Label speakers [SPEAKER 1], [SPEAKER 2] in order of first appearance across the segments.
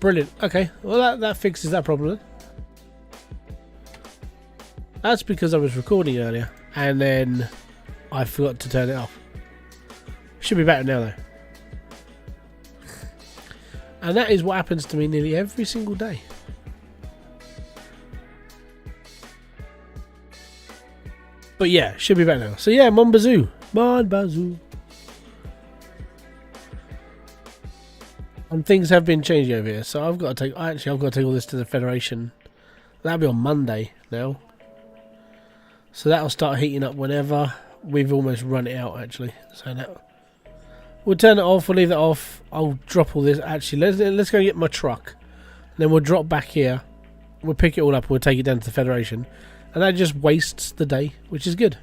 [SPEAKER 1] Brilliant. Okay, well that fixes that problem then. That's because I was recording earlier and then I forgot to turn it off. Should be better now though. And that is what happens to me nearly every single day. But yeah, should be better now. So yeah, Mon Bazou. Mon Bazou. And things have been changing over here, so I've got to take all this to the Federation. That'll be on Monday now. So that'll start heating up whenever. We've almost run it out actually. So now we'll turn it off, we'll leave that off. I'll drop all this. Actually, let's go get my truck. And then we'll drop back here. We'll pick it all up, we'll take it down to the Federation. And that just wastes the day, which is good.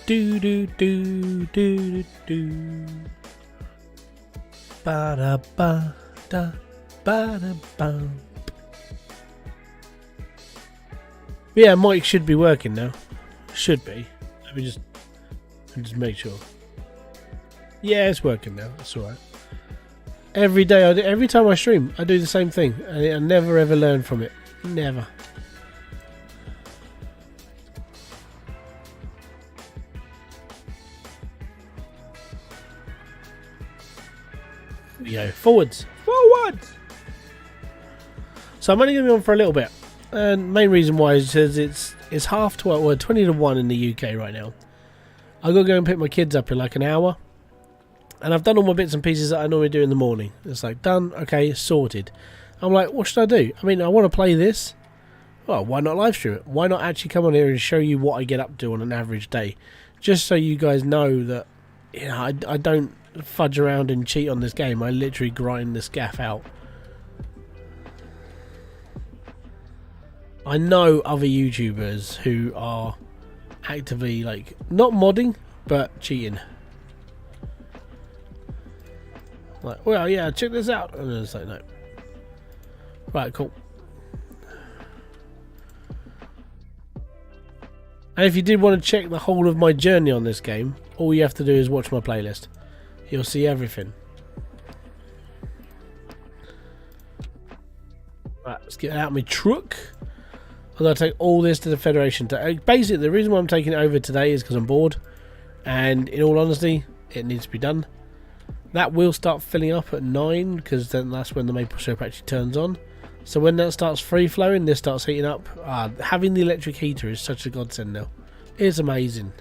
[SPEAKER 1] Do do do do do. Ba da ba da ba da ba. Yeah, mic should be working now. Should be. Let me just make sure. Yeah, it's working now. That's alright. Every day, every time I stream, I do the same thing. I never ever learn from it. Never. We go forwards. Forwards! So I'm only going to be on for a little bit. And main reason why is because it's half 12, or 20 to 1 in the UK right now. I've got to go and pick my kids up in like an hour. And I've done all my bits and pieces that I normally do in the morning. It's like, done, okay, sorted. I'm like, what should I do? I mean, I want to play this. Well, why not live stream it? Why not actually come on here and show you what I get up to on an average day? Just so you guys know that, you know, I don't fudge around and cheat on this game. I literally grind this gaff out. I know other YouTubers who are actively, like, not modding, but cheating. Like, well, yeah, check this out. And then it's like, no. Right, cool. And if you did want to check the whole of my journey on this game, all you have to do is watch my playlist. You'll see everything. Right, let's get out of my truck. I'm going to take all this to the Federation. Basically, the reason why I'm taking it over today is because I'm bored. And in all honesty, it needs to be done. That will start filling up at 9, because then that's when the maple syrup actually turns on. So when that starts free flowing, this starts heating up. Having the electric heater is such a godsend now. It's amazing.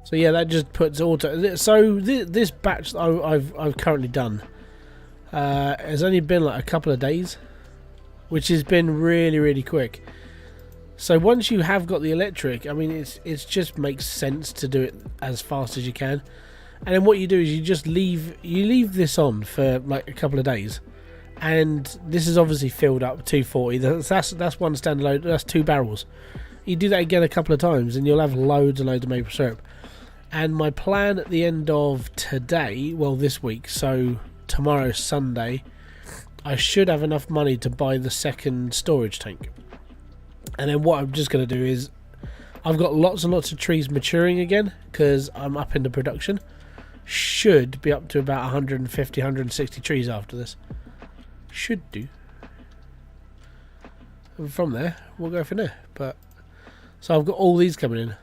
[SPEAKER 1] So yeah, that just puts auto. So this batch that I've currently done has only been like a couple of days, which has been really quick. So once you have got the electric, I mean, it's just makes sense to do it as fast as you can. And then what you do is you just leave this on for like a couple of days, and this is obviously filled up 240. That's one standard. That's 2 barrels. You do that again a couple of times, and you'll have loads and loads of maple syrup. And my plan at the end of today, well, this week, so tomorrow, Sunday, I should have enough money to buy the second storage tank. And then what I'm just going to do is, I've got lots and lots of trees maturing again because I'm up into production. Should be up to about 150, 160 trees after this. Should do. And from there, we'll go from there. But so I've got all these coming in,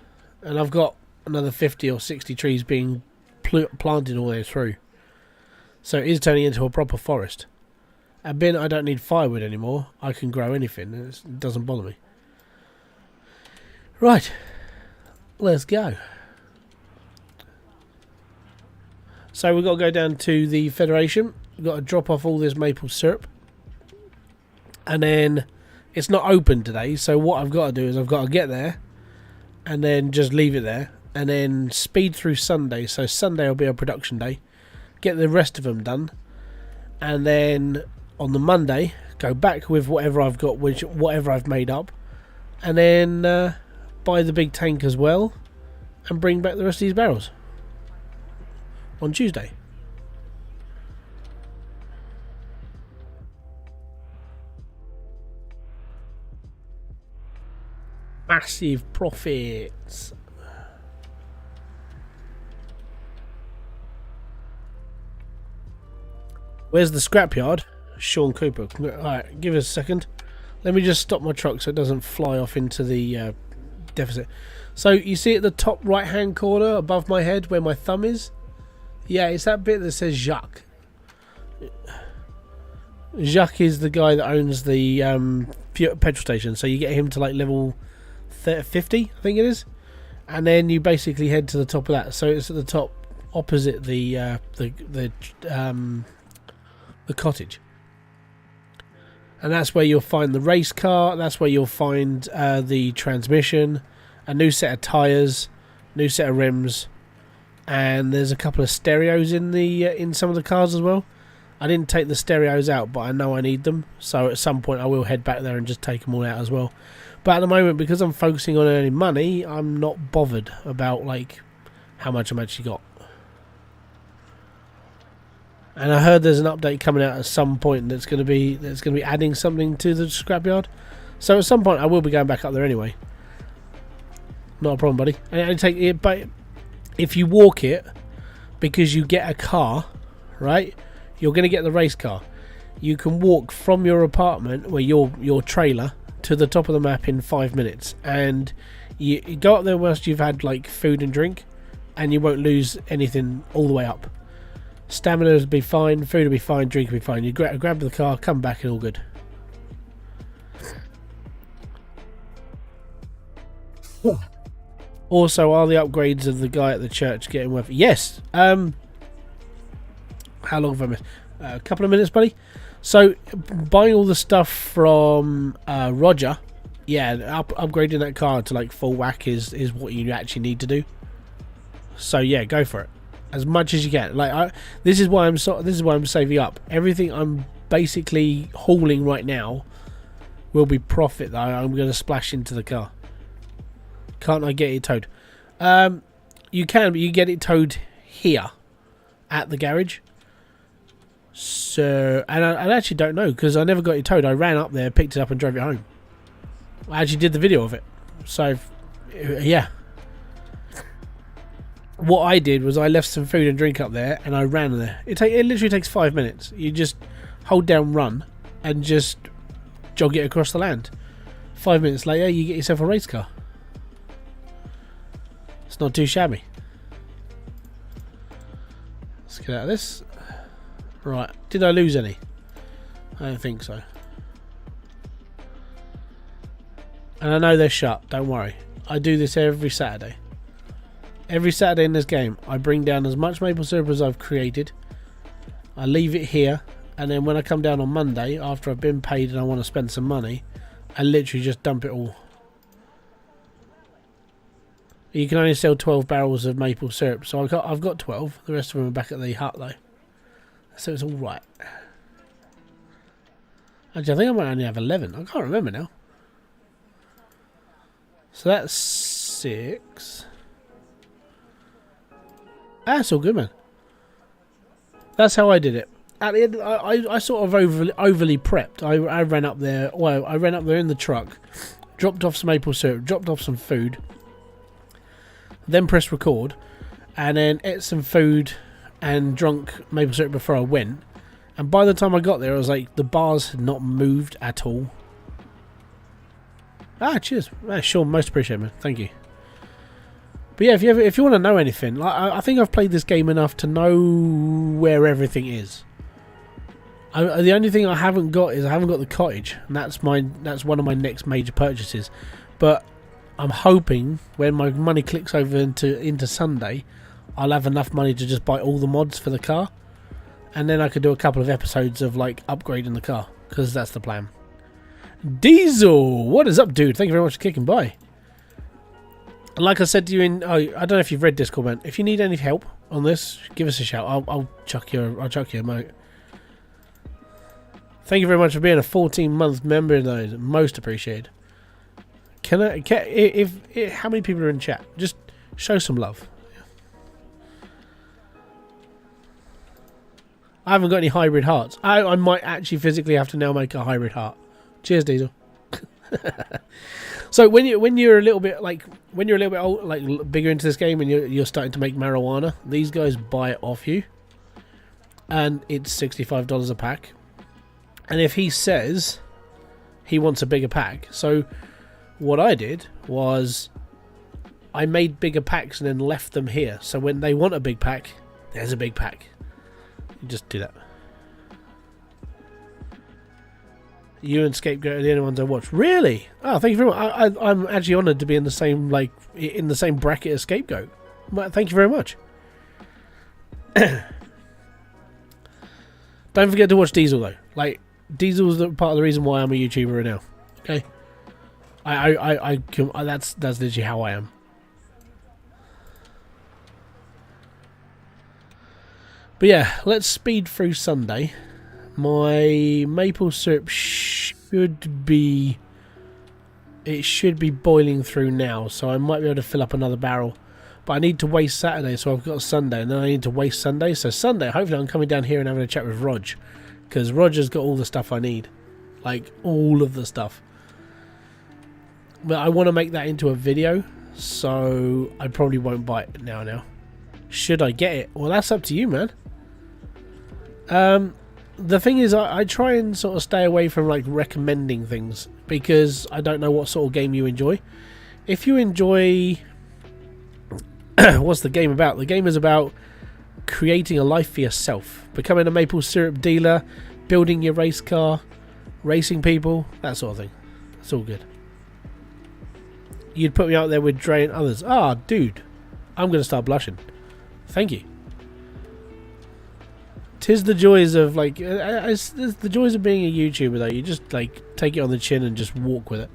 [SPEAKER 1] and I've got another 50 or 60 trees being planted all the way through. So it is turning into a proper forest. And being I don't need firewood anymore, I can grow anything. It doesn't bother me. Right, let's go. So we've got to go down to the Federation. We've got to drop off all this maple syrup. and then it's not open today. So what I've got to do is I've got to get there, and then just leave it there, and then speed through Sunday. So Sunday will be a production day. Get the rest of them done, and then on the Monday go back with whatever I've got, whatever I've made up, and then buy the big tank as well, and bring back the rest of these barrels on Tuesday. Massive profits. Where's the scrapyard? Sean Cooper. Alright, give us a second. Let me just stop my truck so it doesn't fly off into the deficit. So you see at the top right hand corner above my head where my thumb is? Yeah, it's that bit that says Jacques. Jacques is the guy that owns the petrol station. So you get him to like level 50, I think it is. And then you basically head to the top of that. So it's at the top opposite the cottage. And that's where you'll find the race car. That's where you'll find the transmission, a new set of tyres, new set of rims, and there's a couple of stereos in the in some of the cars as well. I didn't take the stereos out, but I know I need them. So at some point I will head back there and just take them all out as well. But at the moment, because I'm focusing on earning money, I'm not bothered about like how much I've actually got. And I heard there's an update coming out at some point that's going to be adding something to the scrapyard. So at some point I will be going back up there anyway. Not a problem, buddy. And take it, but if you walk it, because you get a car, right? You're going to get the race car. You can walk from your apartment, where your trailer, to the top of the map in 5 minutes, and you go up there whilst you've had like food and drink, and you won't lose anything all the way up. Stamina will be fine, food will be fine, drink will be fine. You grab the car, come back, and all good. Also, are the upgrades of the guy at the church getting worth it? Yes. How long have I missed? A couple of minutes, buddy. So, buying all the stuff from Roger, yeah, upgrading that car to like full whack is what you actually need to do. So yeah, go for it as much as you can. Like this is why I'm saving up. Everything I'm basically hauling right now will be profit that I'm going to splash into the car. Can't I get it towed? You can, but you get it towed here at the garage. So, and I actually don't know, because I never got it towed. I ran up there, picked it up and drove it home. I actually did the video of it. So, yeah. What I did was I left some food and drink up there and I ran there. It literally takes 5 minutes. You just hold down run and just jog it across the land. 5 minutes later, you get yourself a race car. It's not too shabby. Let's get out of this. Right, did I lose any? I don't think so. And I know they're shut, don't worry. I do this every Saturday. Every Saturday in this game, I bring down as much maple syrup as I've created. I leave it here, and then when I come down on Monday, after I've been paid and I want to spend some money, I literally just dump it all. You can only sell 12 barrels of maple syrup, so I've got 12. The rest of them are back at the hut though. So it's alright. Actually, I think I might only have 11. I can't remember now. So that's 6. That's all good, man. That's how I did it. At the end, I sort of overly prepped. I ran up there. Well, I ran up there in the truck, dropped off some maple syrup, dropped off some food, then pressed record, and then ate some food and drunk maple syrup before I went. And by the time I got there, I was like, the bars had not moved at all. Ah, cheers. Ah, sure, most appreciated, man. Thank you. But yeah, if you want to know anything, like, I think I've played this game enough to know where everything is. The only thing I haven't got is I haven't got the cottage, and that's one of my next major purchases. But I'm hoping when my money clicks over into Sunday, I'll have enough money to just buy all the mods for the car, and then I could do a couple of episodes of like upgrading the car, because that's the plan. Diesel, what is up, dude? Thank you very much for kicking by. And like I said to you in, I don't know if you've read Discord, man. If you need any help on this, give us a shout. I'll chuck you a mote. Thank you very much for being a 14-month member, though. Most appreciated. How many people are in chat? Just show some love. I haven't got any hybrid hearts. I might actually physically have to now make a hybrid heart. Cheers, Diesel. So when you're a little bit old, like bigger into this game, and you're starting to make marijuana, these guys buy it off you, and it's $65 a pack. And if he says he wants a bigger pack, so what I did was I made bigger packs and then left them here. So when they want a big pack, there's a big pack. You just do that. You and Scapegoat are the only ones I watch. Really? Oh, thank you very much. I'm actually honoured to be in the same bracket as Scapegoat. Thank you very much. Don't forget to watch Diesel though. Like, Diesel's part of the reason why I'm a YouTuber right now. Okay. That's literally how I am. But yeah, let's speed through Sunday. My maple syrup should be boiling through now, so I might be able to fill up another barrel. But I need to waste Saturday, so I've got Sunday, and then I need to waste Sunday. So Sunday, hopefully I'm coming down here and having a chat with Rog, because Roger's got all the stuff I need, like all of the stuff. But I want to make that into a video, so I probably won't buy it now. Should I get it? Well, that's up to you, man. The thing is, I try and sort of stay away from like recommending things, because I don't know what sort of game you enjoy. If you enjoy... what's the game about? The game is about creating a life for yourself, becoming a maple syrup dealer, building your race car, racing people, that sort of thing. It's all good. You'd put me out there with Dre and others. Ah, dude, I'm going to start blushing. Thank you. Tis the joys of like, it's the joys of being a YouTuber though. You just like take it on the chin and just walk with it.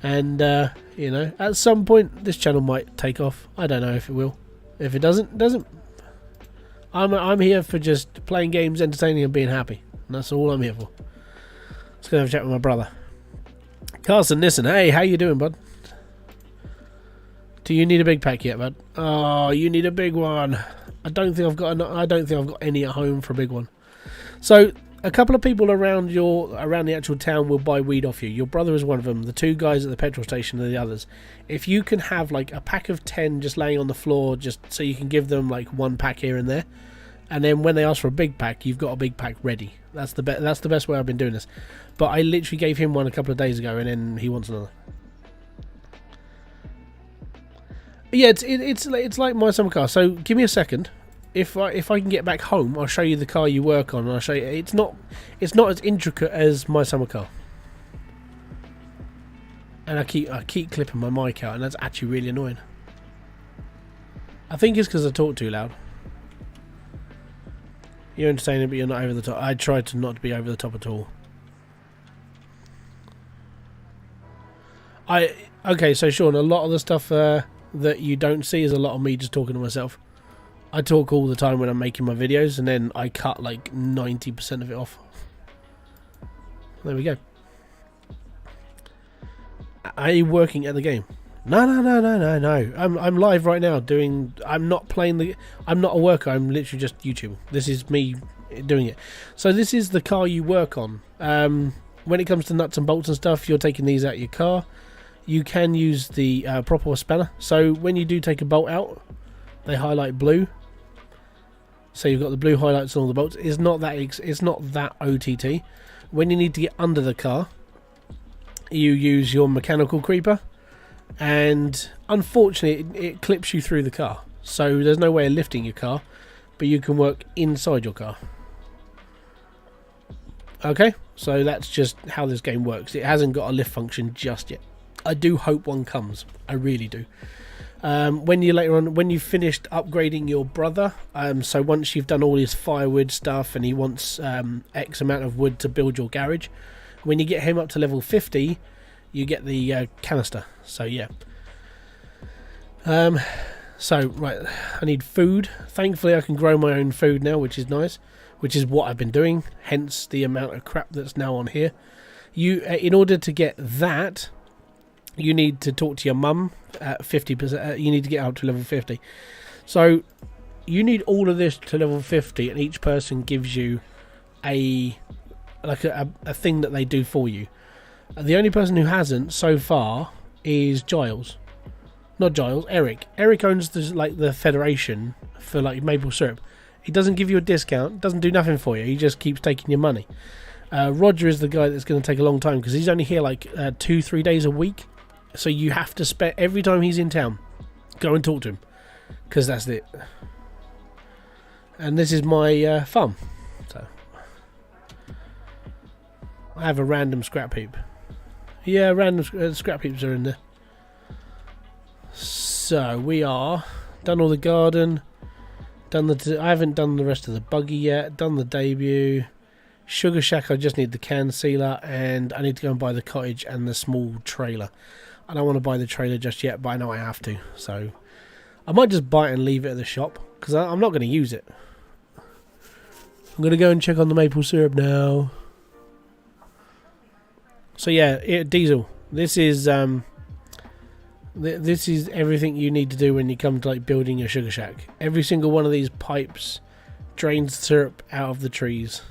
[SPEAKER 1] And you know, at some point this channel might take off. I don't know if it will. If it doesn't. I'm here for just playing games, entertaining, and being happy. And that's all I'm here for. Let's go have a chat with my brother, Carson Nissen. Hey, how you doing, bud? Do you need a big pack yet, bud? Oh, you need a big one. I don't think I've got any at home for a big one. So a couple of people around the actual town will buy weed off you. Your brother is one of them. The two guys at the petrol station are the others. If you can have like a pack of 10 just laying on the floor, just so you can give them like one pack here and there, and then when they ask for a big pack, you've got a big pack ready. That's the best way I've been doing this. But I literally gave him one a couple of days ago, and then he wants another. Yeah, it's like my summer car. So give me a second. If I can get back home, I'll show you the car you work on. And I'll show you. It's not as intricate as my summer car. And I keep clipping my mic out, and that's actually really annoying. I think it's because I talk too loud. You're entertaining, but you're not over the top. I try to not be over the top at all. Okay, so Sean, a lot of the stuff that you don't see is a lot of me just talking to myself. I talk all the time when I'm making my videos, and then I cut like 90% of it off. There we go. Are you working at the game? No. I'm live right now doing... I'm not a worker, I'm literally just YouTubing. This is me doing it. So this is the car you work on. When it comes to nuts and bolts and stuff, you're taking these out of your car. You can use the proper spanner. So when you do take a bolt out, they highlight blue. So you've got the blue highlights on all the bolts. It's not that OTT. When you need to get under the car, you use your mechanical creeper, and unfortunately it clips you through the car. So there's no way of lifting your car, but you can work inside your car. Okay, so that's just how this game works. It hasn't got a lift function just yet. I do hope one comes. I really do. When you've finished upgrading your brother, so once you've done all his firewood stuff and he wants X amount of wood to build your garage, When you get him up to level 50, you get the canister. So yeah. So right, I need food. Thankfully I can grow my own food now, which is nice, which is what I've been doing, hence the amount of crap that's now on here. You in order to get that, you need to talk to your mum at 50%. You need to get up to level 50. So you need all of this to level 50, and each person gives you a thing that they do for you. The only person who hasn't so far is Giles. Not Giles, Eric. Eric owns the Federation for like maple syrup. He doesn't give you a discount, doesn't do nothing for you. He just keeps taking your money. Roger is the guy that's going to take a long time because he's only here like 2-3 days a week. So you have to spend every time he's in town, go and talk to him, because that's it. And this is my farm. So I have a random scrap heap. Yeah, random scrap heaps are in there. So we are done all the garden. I haven't done the rest of the buggy yet. Done the debut. Sugar shack. I just need the can sealer, and I need to go and buy the cottage and the small trailer. I don't want to buy the trailer just yet, but I know I have to. So I might just buy it and leave it at the shop because I'm not going to use it. I'm going to go and check on the maple syrup now. So yeah, diesel. This is everything you need to do when you come to like building your sugar shack. Every single one of these pipes drains syrup out of the trees,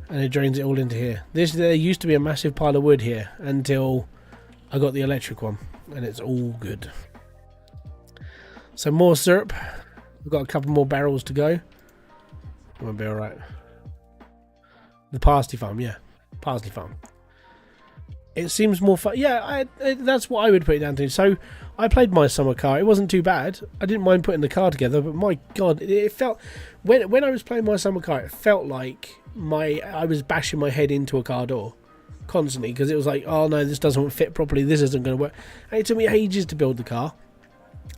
[SPEAKER 1] and it drains it all into here. There used to be a massive pile of wood here until I got the electric one, and it's all good. So more syrup. We've got a couple more barrels to go. We'll be alright. The parsley farm, yeah. Parsley farm. It seems more fun. Yeah, that's what I would put it down to. So I played my summer car. It wasn't too bad. I didn't mind putting the car together, but my God, it felt... When I was playing my summer car, it felt like I was bashing my head into a car door constantly, because it was like, oh no, this doesn't fit properly, this isn't going to work. And it took me ages to build the car.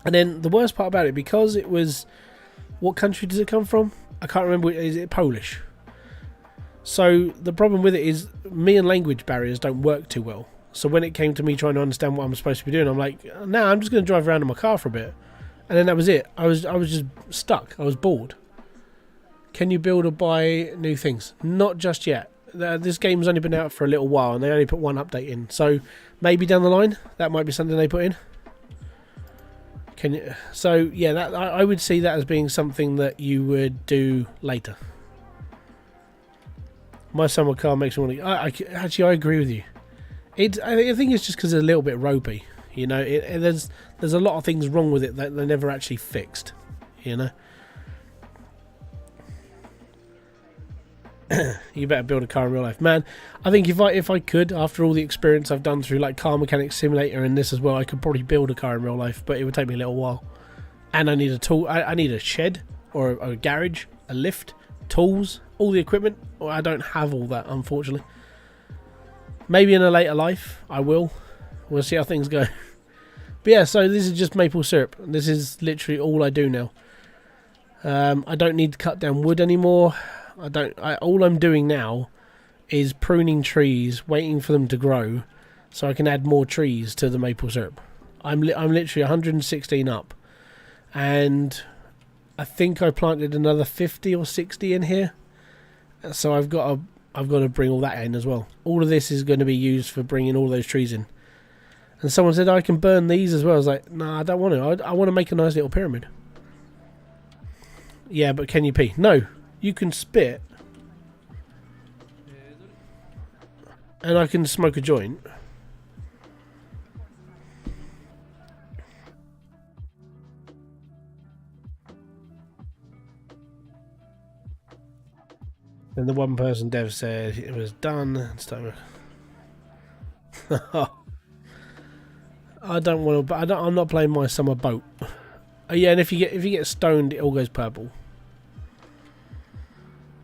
[SPEAKER 1] And then the worst part about it, because it was... What country does it come from? I can't remember. Is it Polish? So the problem with it is me and language barriers don't work too well. So when it came to me trying to understand what I'm supposed to be doing, I'm like, nah, I'm just going to drive around in my car for a bit. And then that was it. I was just stuck. I was bored. Can you build or buy new things? Not just yet. This game's only been out for a little while, and they only put one update in. So maybe down the line, that might be something they put in. Can you? So yeah, I would see that as being something that you would do later. My summer car makes me want to... Actually, I agree with you. I think it's just because it's a little bit ropey. You know, there's a lot of things wrong with it that they never actually fixed. You know. You better build a car in real life, man. I think if I could, after all the experience I've done through like Car Mechanic Simulator and this as well, I could probably build a car in real life, but it would take me a little while. And I need a tool. I need a shed or a garage, a lift, tools, all the equipment. Well, I don't have all that, unfortunately. Maybe in a later life I will. We'll see how things go. But yeah, so this is just maple syrup. This is literally all I do now. I don't need to cut down wood anymore. All I'm doing now is pruning trees, waiting for them to grow, so I can add more trees to the maple syrup. I'm literally 116 up, and I think I planted another 50 or 60 in here. So I've got to bring all that in as well. All of this is going to be used for bringing all those trees in. And someone said I can burn these as well. I was like, nah, I don't want to. I want to make a nice little pyramid. Yeah, but can you pee? No. You can spit, and I can smoke a joint. Then the one person dev said it was done. It's time. I don't want to. I'm not playing my summer boat. Oh, yeah, and if you get stoned, it all goes purple.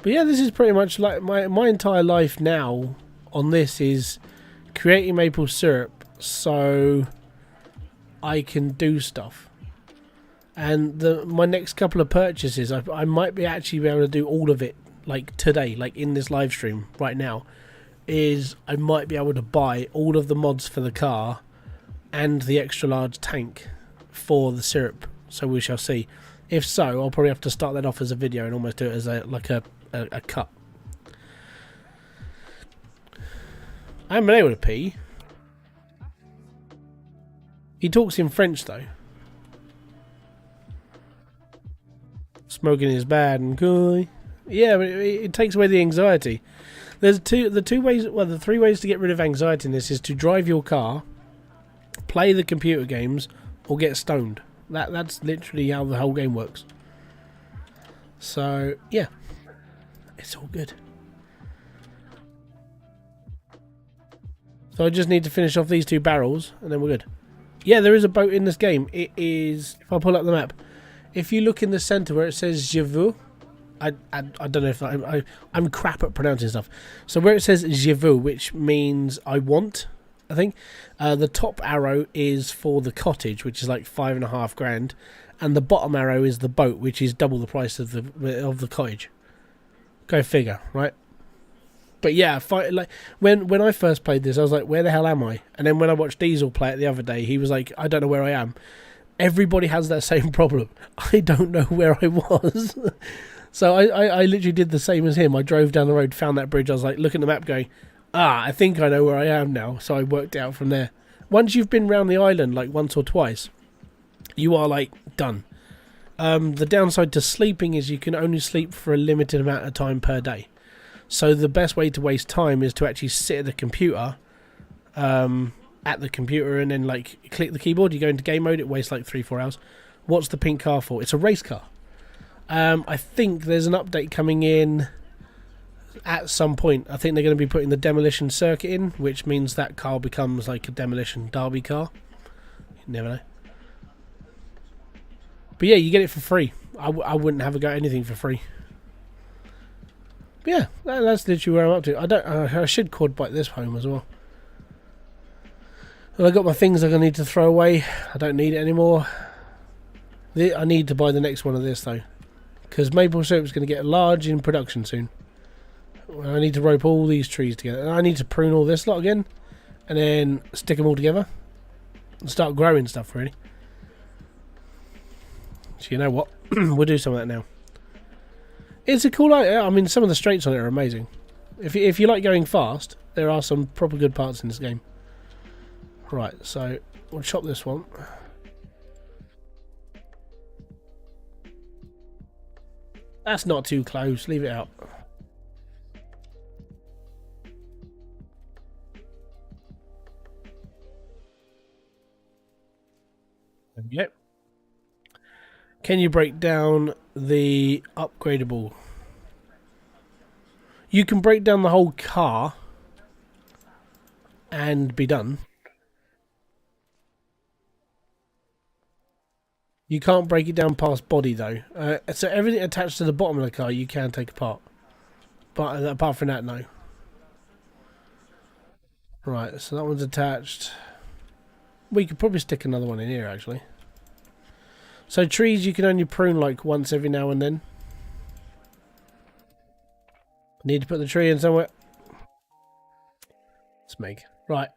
[SPEAKER 1] But yeah, this is pretty much like my entire life now on this is creating maple syrup so I can do stuff. And my next couple of purchases, I might actually be able to do all of it like today, like in this live stream right now. is I might be able to buy all of the mods for the car and the extra large tank for the syrup. So we shall see. If so, I'll probably have to start that off as a video and almost do it as a cut. I haven't been able to pee. He talks in French though. Smoking is bad and cool. Yeah, but it takes away the anxiety. There's the three ways to get rid of anxiety in this is to drive your car, play the computer games, or get stoned. That's literally how the whole game works. So yeah, it's all good. So I just need to finish off these 2 barrels and then we're good. Yeah, there is a boat in this game. It is, if I pull up the map, if you look in the centre where it says Je veux, I don't know if I'm crap at pronouncing stuff. So where it says Je veux, which means I want, I think, the top arrow is for the cottage, which is like 5.5 grand, and the bottom arrow is the boat, which is double the price of the cottage. Go figure, right? But yeah, like when I first played this, I was like, where the hell am I? And then when I watched Diesel play it the other day, he was like, I don't know where I am. Everybody has that same problem. I don't know where I was. So I literally did the same as him. I drove down the road, found that bridge. I was like, looking at the map going, I think I know where I am now. So I worked it out from there. Once you've been around the island like once or twice, you are like done. The downside to sleeping is you can only sleep for a limited amount of time per day. So the best way to waste time is to actually sit at the computer, and then like click the keyboard. You go into game mode. It wastes like 3-4 hours. What's the pink car for? It's a race car. I think there's an update coming in at some point. I think they're going to be putting the demolition circuit in, which means that car becomes like a demolition derby car. You never know. But yeah, you get it for free. I wouldn't have a go at anything for free. But yeah, that's literally where I'm up to. I should quad bike this home as well. And I got my things I'm going to need to throw away. I don't need it anymore. I need to buy the next one of this though, because maple syrup is going to get large in production soon. I need to rope all these trees together. And I need to prune all this lot again, and then stick them all together and start growing stuff really. So you know what? We'll do some of that now. It's a cool idea. I mean, some of the straights on it are amazing. If you like going fast, there are some proper good parts in this game. Right, so we'll chop this one. That's not too close. Leave it out. There we go. Can you break down the upgradable? You can break down the whole car and be done. You can't break it down past body though. So everything attached to the bottom of the car you can take apart. But apart from that, no. Right, so that one's attached. We could probably stick another one in here actually. So trees you can only prune like once every now and then. Need to put the tree in somewhere. Let's make. Right,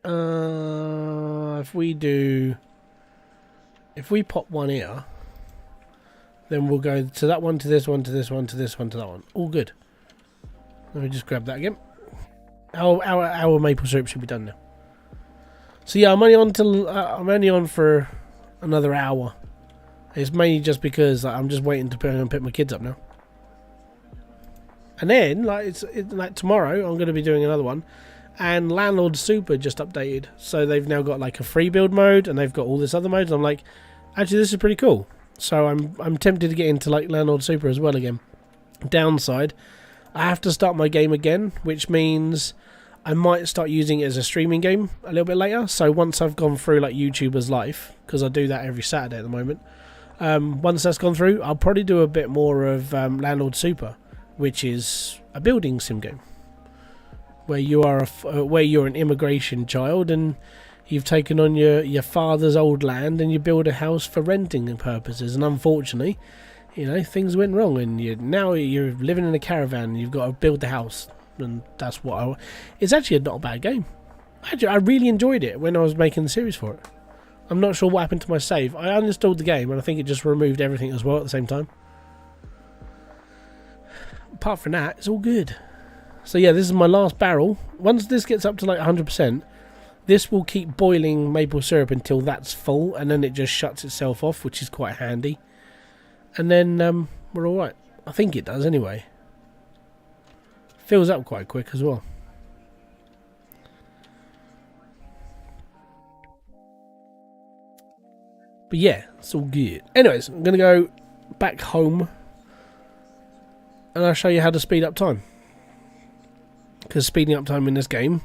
[SPEAKER 1] if we pop one here, then we'll go to that one, to this one, to this one, to this one, to that one. All good. Let me just grab that again. Our maple syrup should be done now. So yeah, I'm only on for another hour. It's mainly just because I'm just waiting to pick my kids up now. And then, like tomorrow, I'm going to be doing another one. And Landlord Super just updated, so they've now got like a free build mode, and they've got all this other modes. I'm like, actually, this is pretty cool. So I'm tempted to get into like Landlord Super as well again. Downside, I have to start my game again, which means I might start using it as a streaming game a little bit later. So once I've gone through like YouTuber's life, because I do that every Saturday at the moment. Once that's gone through, I'll probably do a bit more of Landlord Super, which is a building sim game, where you are where you're an immigration child and you've taken on your father's old land and you build a house for renting purposes. And unfortunately, you know, things went wrong, and now you're living in a caravan and you've got to build the house. and that's what I. It's actually not a bad game. Actually, I really enjoyed it when I was making the series for it. I'm not sure what happened to my save. I uninstalled the game and I think it just removed everything as well at the same time. Apart from that, it's all good. So yeah, this is my last barrel. Once this gets up to like 100%, this will keep boiling maple syrup until that's full, and then it just shuts itself off, which is quite handy. And then we're alright. I think it does anyway. Fills up quite quick as well. But yeah, it's all good. Anyways, I'm going to go back home and I'll show you how to speed up time. Because speeding up time in this game,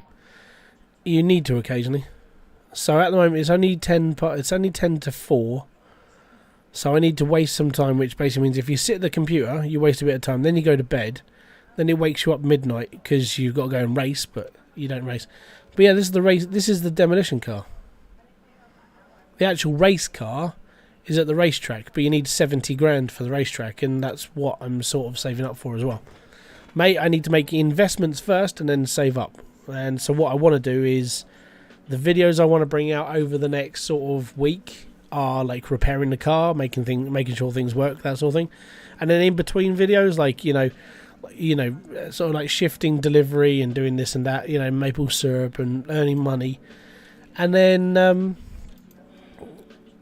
[SPEAKER 1] you need to occasionally. So at the moment it's only 10 to 4. So I need to waste some time, which basically means if you sit at the computer, you waste a bit of time, then you go to bed, then it wakes you up midnight because you've got to go and race, but you don't race. But yeah, this is the race. This is the demolition car. The actual race car is at the racetrack, but you need 70 grand for the racetrack, and that's what I'm sort of saving up for as well. Mate, I need to make investments first and then save up. And so what I want to do is the videos I want to bring out over the next sort of week are like repairing the car, making sure things work, that sort of thing. And then in between videos, like you know, sort of like shifting delivery and doing this and that, maple syrup and earning money, and then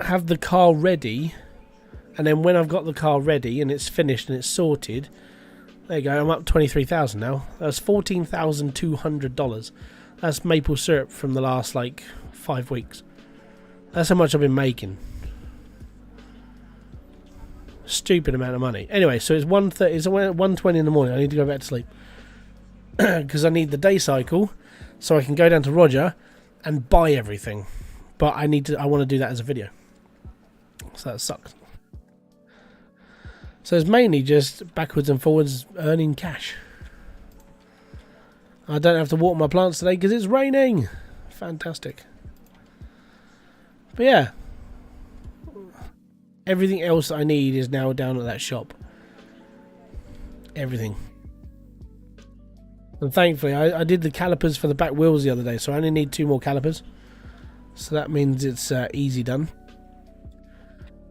[SPEAKER 1] have the car ready. And then when I've got the car ready and it's finished and it's sorted, there you go, I'm up 23,000 now. That's $14,200. That's maple syrup from the last like 5 weeks. That's how much I've been making. Stupid amount of money. Anyway, so it's 1:30. It's 1:20 in the morning. I need to go back to sleep because I need the day cycle, so I can go down to Roger and buy everything. But I want to do that as a video. So that sucks. So it's mainly just backwards and forwards earning cash. I don't have to water my plants today because it's raining. Fantastic. But yeah, everything else I need is now down at that shop. Everything. And thankfully I did the calipers for the back wheels the other day, so I only need 2 more calipers. So that means it's easy done.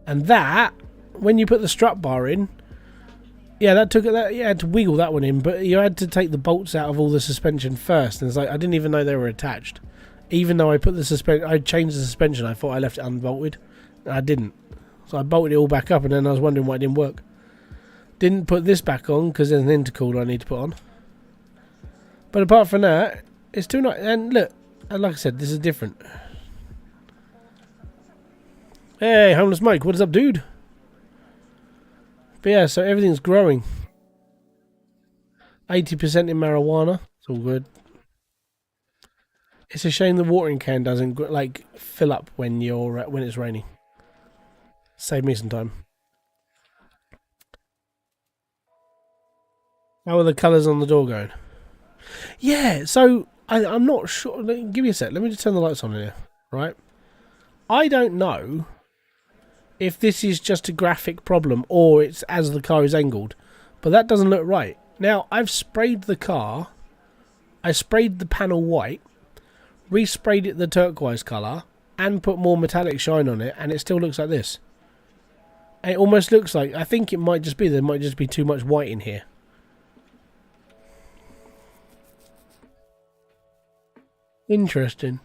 [SPEAKER 1] And that, when you put the strut bar in, yeah, you had to wiggle that one in, but you had to take the bolts out of all the suspension first. And it's like, I didn't even know they were attached. Even though I put the I changed the suspension, I thought I left it unbolted. I didn't. So I bolted it all back up, and then I was wondering why it didn't work. Didn't put this back on because there's an intercooler I need to put on. But apart from that, it's too nice. And look, and like I said, this is different. Hey, Homeless Mike, what is up, dude? But yeah, so everything's growing. 80% in marijuana. It's all good. It's a shame the watering can doesn't like fill up when it's raining. Save me some time. How are the colours on the door going? Yeah, so I'm not sure. Give me a sec. Let me just turn the lights on here. Right. I don't know if this is just a graphic problem or it's as the car is angled, but that doesn't look right. Now, I've sprayed the car. I sprayed the panel white, resprayed it the turquoise colour, and put more metallic shine on it, and it still looks like this. And it almost looks like, I think it might just be, there might just be too much white in here. Interesting.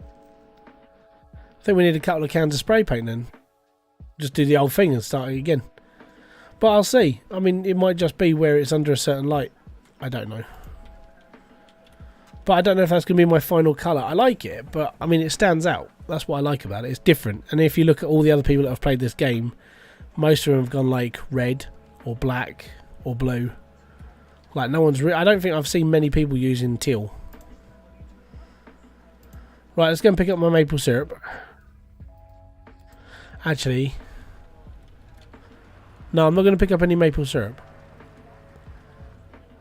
[SPEAKER 1] I think we need a couple of cans of spray paint then. Just do the old thing and start it again. But I'll see. I mean, it might just be where it's under a certain light. I don't know. But I don't know if that's going to be my final colour. I like it, but I mean, it stands out. That's what I like about it. It's different. And if you look at all the other people that have played this game, most of them have gone like red or black or blue. Like no one's... I don't think I've seen many people using teal. Right, let's go and pick up my maple syrup. Actually... No, I'm not going to pick up any maple syrup.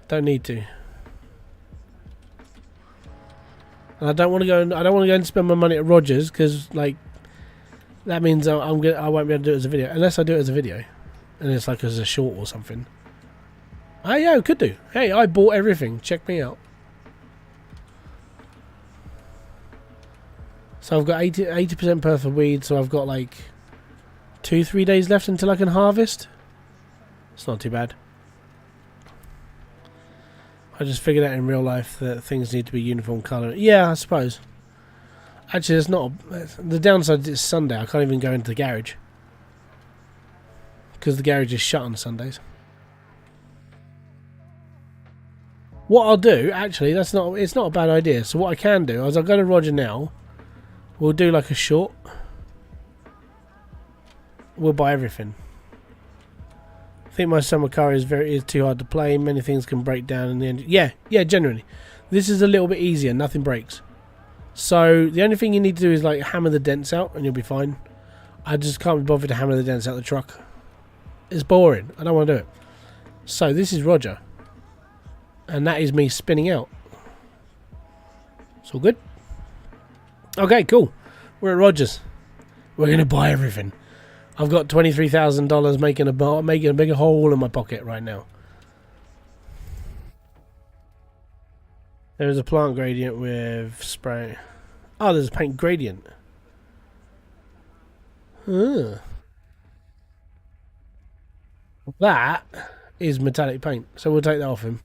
[SPEAKER 1] Don't need to. And I don't want to go. I don't want to go and spend my money at Rogers because, like, that means I won't be able to do it as a video unless I do it as a video, and it's like as a short or something. Oh yeah, could do. Hey, I bought everything. Check me out. So I've got 80% perfect weed, so I've got like 2-3 days left until I can harvest. It's not too bad. I just figured out in real life that things need to be uniform colour. Yeah, I suppose. Actually, it's not. The downside is Sunday. I can't even go into the garage because the garage is shut on Sundays. What I'll do, actually, it's not a bad idea. So what I can do is I'll go to Roger now. We'll do like a short. We'll buy everything. I think my summer car is too hard to play. Many things can break down in the engine. Yeah, generally. This is a little bit easier. Nothing breaks. So the only thing you need to do is like hammer the dents out and you'll be fine. I just can't be bothered to hammer the dents out of the truck. It's boring. I don't want to do it. So this is Roger. And that is me spinning out. It's all good. Okay, cool. We're at Roger's. We're going to buy everything. I've got $23,000 making a bigger hole in my pocket right now. There is a plant gradient with spray. Oh, there's a paint gradient. That is metallic paint, so we'll take that off him.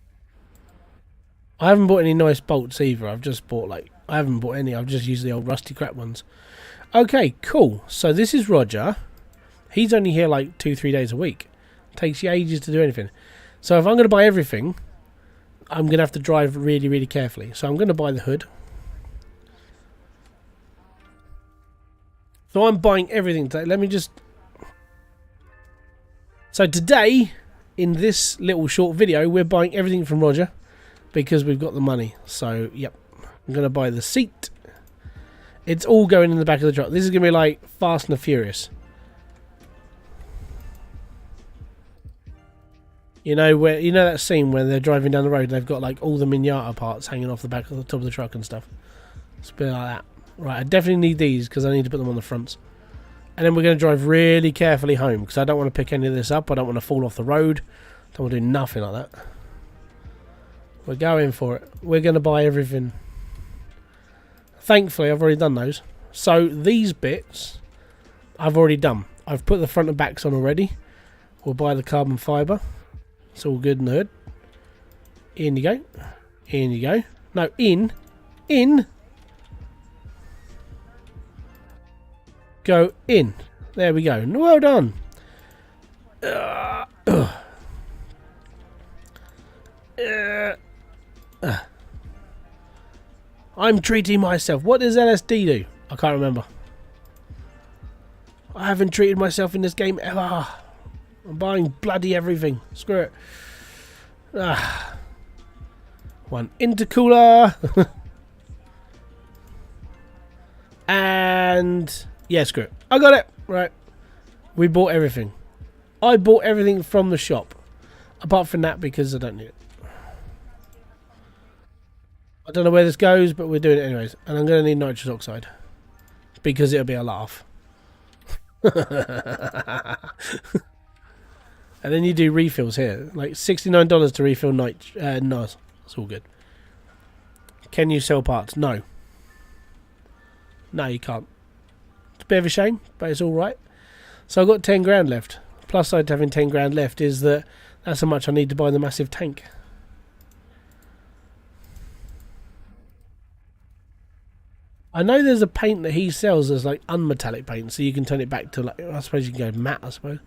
[SPEAKER 1] I haven't bought any nice bolts either. I've just bought I haven't bought any. I've just used the old rusty crap ones. Okay, cool. So this is Roger. He's only here like 2-3 days a week. Takes you ages to do anything. So if I'm going to buy everything, I'm going to have to drive really, really carefully. So I'm going to buy the hood. So I'm buying everything today. Let me just... So today, in this little short video, we're buying everything from Roger because we've got the money. So, yep. I'm going to buy the seat. It's all going in the back of the truck. This is going to be like Fast and the Furious. You know that scene where they're driving down the road and they've got like all the Mignata parts hanging off the back of the top of the truck and stuff. It's a bit like that. Right, I definitely need these because I need to put them on the fronts. And then we're going to drive really carefully home because I don't want to pick any of this up. I don't want to fall off the road. Don't want to do nothing like that. We're going for it. We're going to buy everything. Thankfully, I've already done those. So these bits, I've already done. I've put the front and backs on already. We'll buy the carbon fibre. It's all good in the hood. In you go. In you go. No, in. Go in. There we go. Well done. I'm treating myself. What does LSD do? I can't remember. I haven't treated myself in this game ever. I'm buying bloody everything. Screw it. One intercooler. And yeah, screw it. I got it. Right. We bought everything. I bought everything from the shop. Apart from that because I don't need it. I don't know where this goes, but we're doing it anyways. And I'm going to need nitrous oxide. Because it'll be a laugh. And then you do refills here. Like $69 to refill NOS. It's all good. Can you sell parts? No. No, you can't. It's a bit of a shame, but it's alright. So I've got 10 grand left. Plus side to having 10 grand left is that that's how much I need to buy the massive tank. I know there's a paint that he sells as like unmetallic paint, so you can turn it back to like, I suppose you can go matte, I suppose.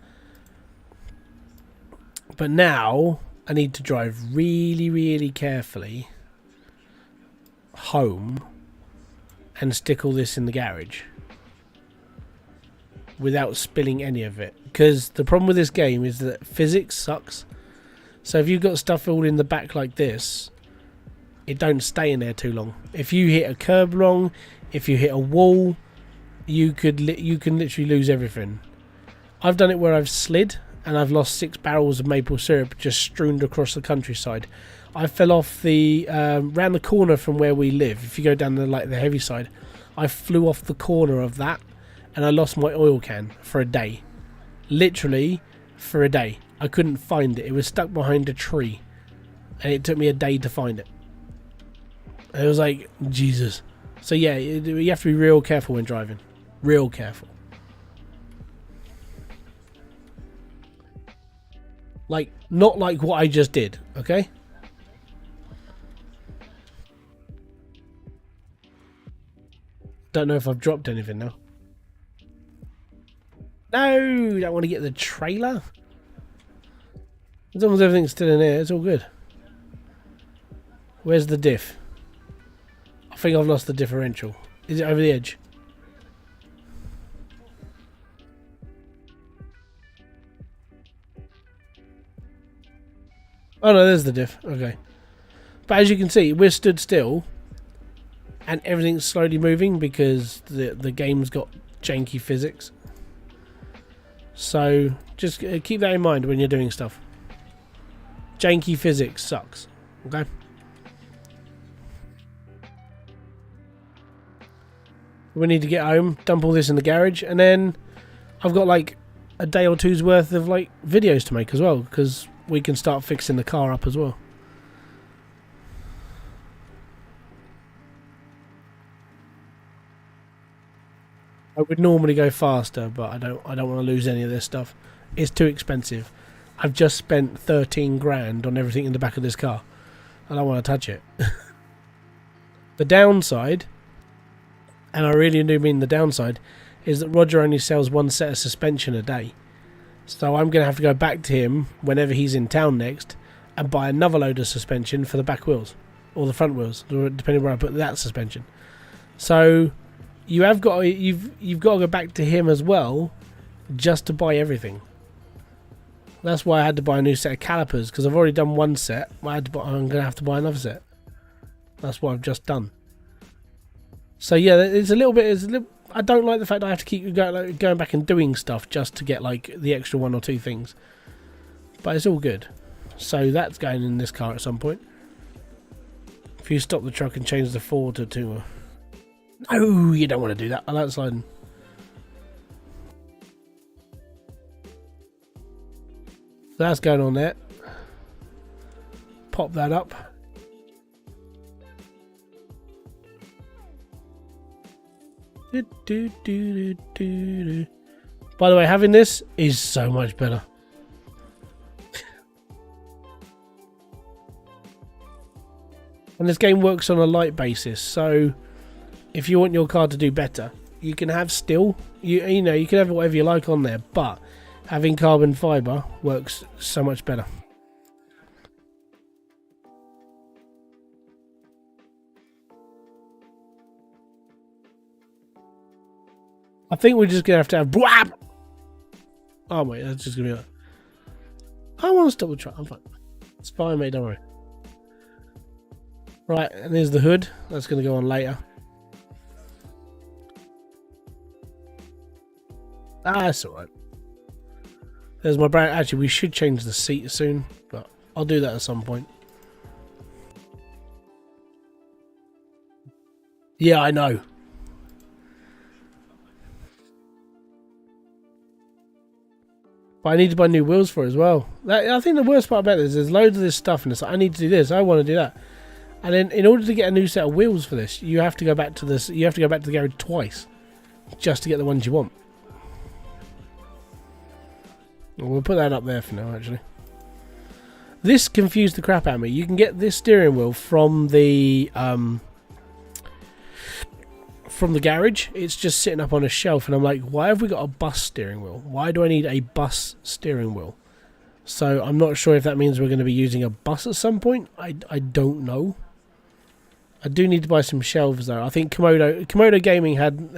[SPEAKER 1] But now I need to drive really, really carefully home and stick all this in the garage without spilling any of it. Because the problem with this game is that physics sucks. So if you've got stuff all in the back like this, it don't stay in there too long. If you hit a curb wrong, if you hit a wall, you can literally lose everything. I've done it where I've slid and I've lost 6 barrels of maple syrup just strewn across the countryside. I fell off the round the corner from where we live. If you go down the heavy side, I flew off the corner of that and I lost my oil can for a day. Literally for a day. I couldn't find it. It was stuck behind a tree. and it took me a day to find it. And it was like, Jesus. So yeah, you have to be real careful when driving. Real careful. Like, not like what I just did, okay? Don't know if I've dropped anything now. No, don't want to get the trailer. As long as everything's still in there, it's all good. Where's the diff? I think I've lost the differential. Is it over the edge? Oh no, there's the diff. Okay. But as you can see, we're stood still and everything's slowly moving because the game's got janky physics. So just keep that in mind when you're doing stuff. Janky physics sucks. Okay. We need to get home, dump all this in the garage, and then I've got like a day or two's worth of like videos to make as well, because we can start fixing the car up as well. I would normally go faster, but I don't want to lose any of this stuff. It's too expensive. I've just spent 13 grand on everything in the back of this car. I don't want to touch it. The downside, and I really do mean the downside, is that Roger only sells one set of suspension a day. So I'm going to have to go back to him whenever he's in town next and buy another load of suspension for the back wheels or the front wheels, depending where I put that suspension. So you've got to go back to him as well just to buy everything. That's why I had to buy a new set of calipers, because I've already done one set. I'm going to have to buy another set. That's what I've just done. So yeah, it's a little bit. I don't like the fact that I have to keep going back and doing stuff just to get like the extra one or two things. But it's all good. So that's going in this car at some point. If you stop the truck and change the 4 to 2. No, you don't want to do that. I like sliding. So that's going on there. Pop that up. By the way, having this is so much better. And this game works on a light basis, so if you want your car to do better, you can have steel. You know, you can have whatever you like on there, but having carbon fibre works so much better. I think we're just going to have BWAP! Oh wait, that's just going to be like... I want to stop the truck, I'm fine. It's fine, mate, don't worry. Right, and there's the hood. That's going to go on later. That's alright. There's my brand. Actually, we should change the seat soon, but I'll do that at some point. Yeah, I know. But I need to buy new wheels for it as well. I think the worst part about this is there's loads of this stuff and it's like, I need to do this, I want to do that. And then in order to get a new set of wheels for this, you have to go back to this. You have to go back to the garage twice just to get the ones you want. Well, we'll put that up there for now, actually. This confused the crap out of me. You can get this steering wheel from the garage. It's just sitting up on a shelf, and I'm like, why have we got a bus steering wheel? Why do I need a bus steering wheel? So I'm not sure if that means we're going to be using a bus at some point. I don't know. I do need to buy some shelves though. I think Komodo Gaming had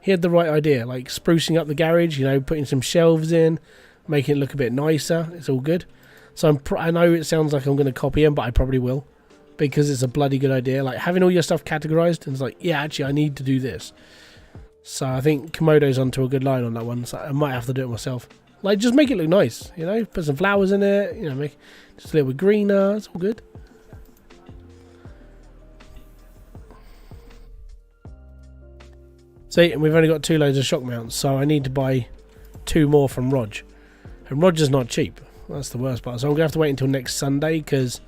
[SPEAKER 1] he had the right idea, like sprucing up the garage, you know, putting some shelves in, making it look a bit nicer. It's all good. So I know it sounds like I'm going to copy him, but I probably will, because it's a bloody good idea. Like having all your stuff categorized, and it's like, yeah, actually I need to do this. So I think Komodo's onto a good line on that one. So I might have to do it myself. Like, just make it look nice, you know, put some flowers in it, you know, make it just a little bit greener. It's all good. See, and we've only got 2 loads of shock mounts, so I need to buy 2 more from Rog. And Roger's not cheap. That's the worst part. So I'm going to have to wait until next Sunday, because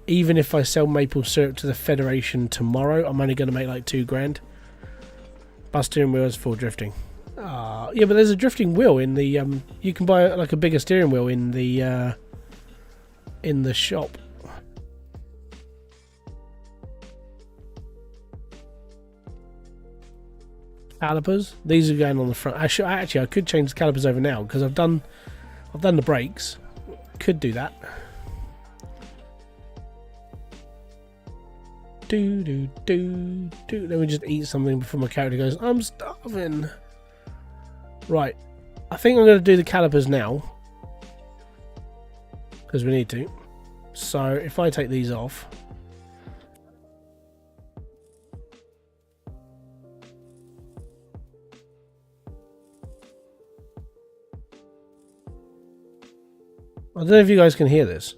[SPEAKER 1] even if I sell maple syrup to the Federation tomorrow, I'm only going to make like $2,000. Bus steering wheels for drifting. Yeah, but there's a drifting wheel in the you can buy like a bigger steering wheel in the shop. Calipers. These are going on the front. Actually, I could change the calipers over now, because I've done the brakes. Could do that. Let me just eat something before my character goes, I'm starving. Right. I think I'm going to do the calipers now, because we need to. So if I take these off. I don't know if you guys can hear this.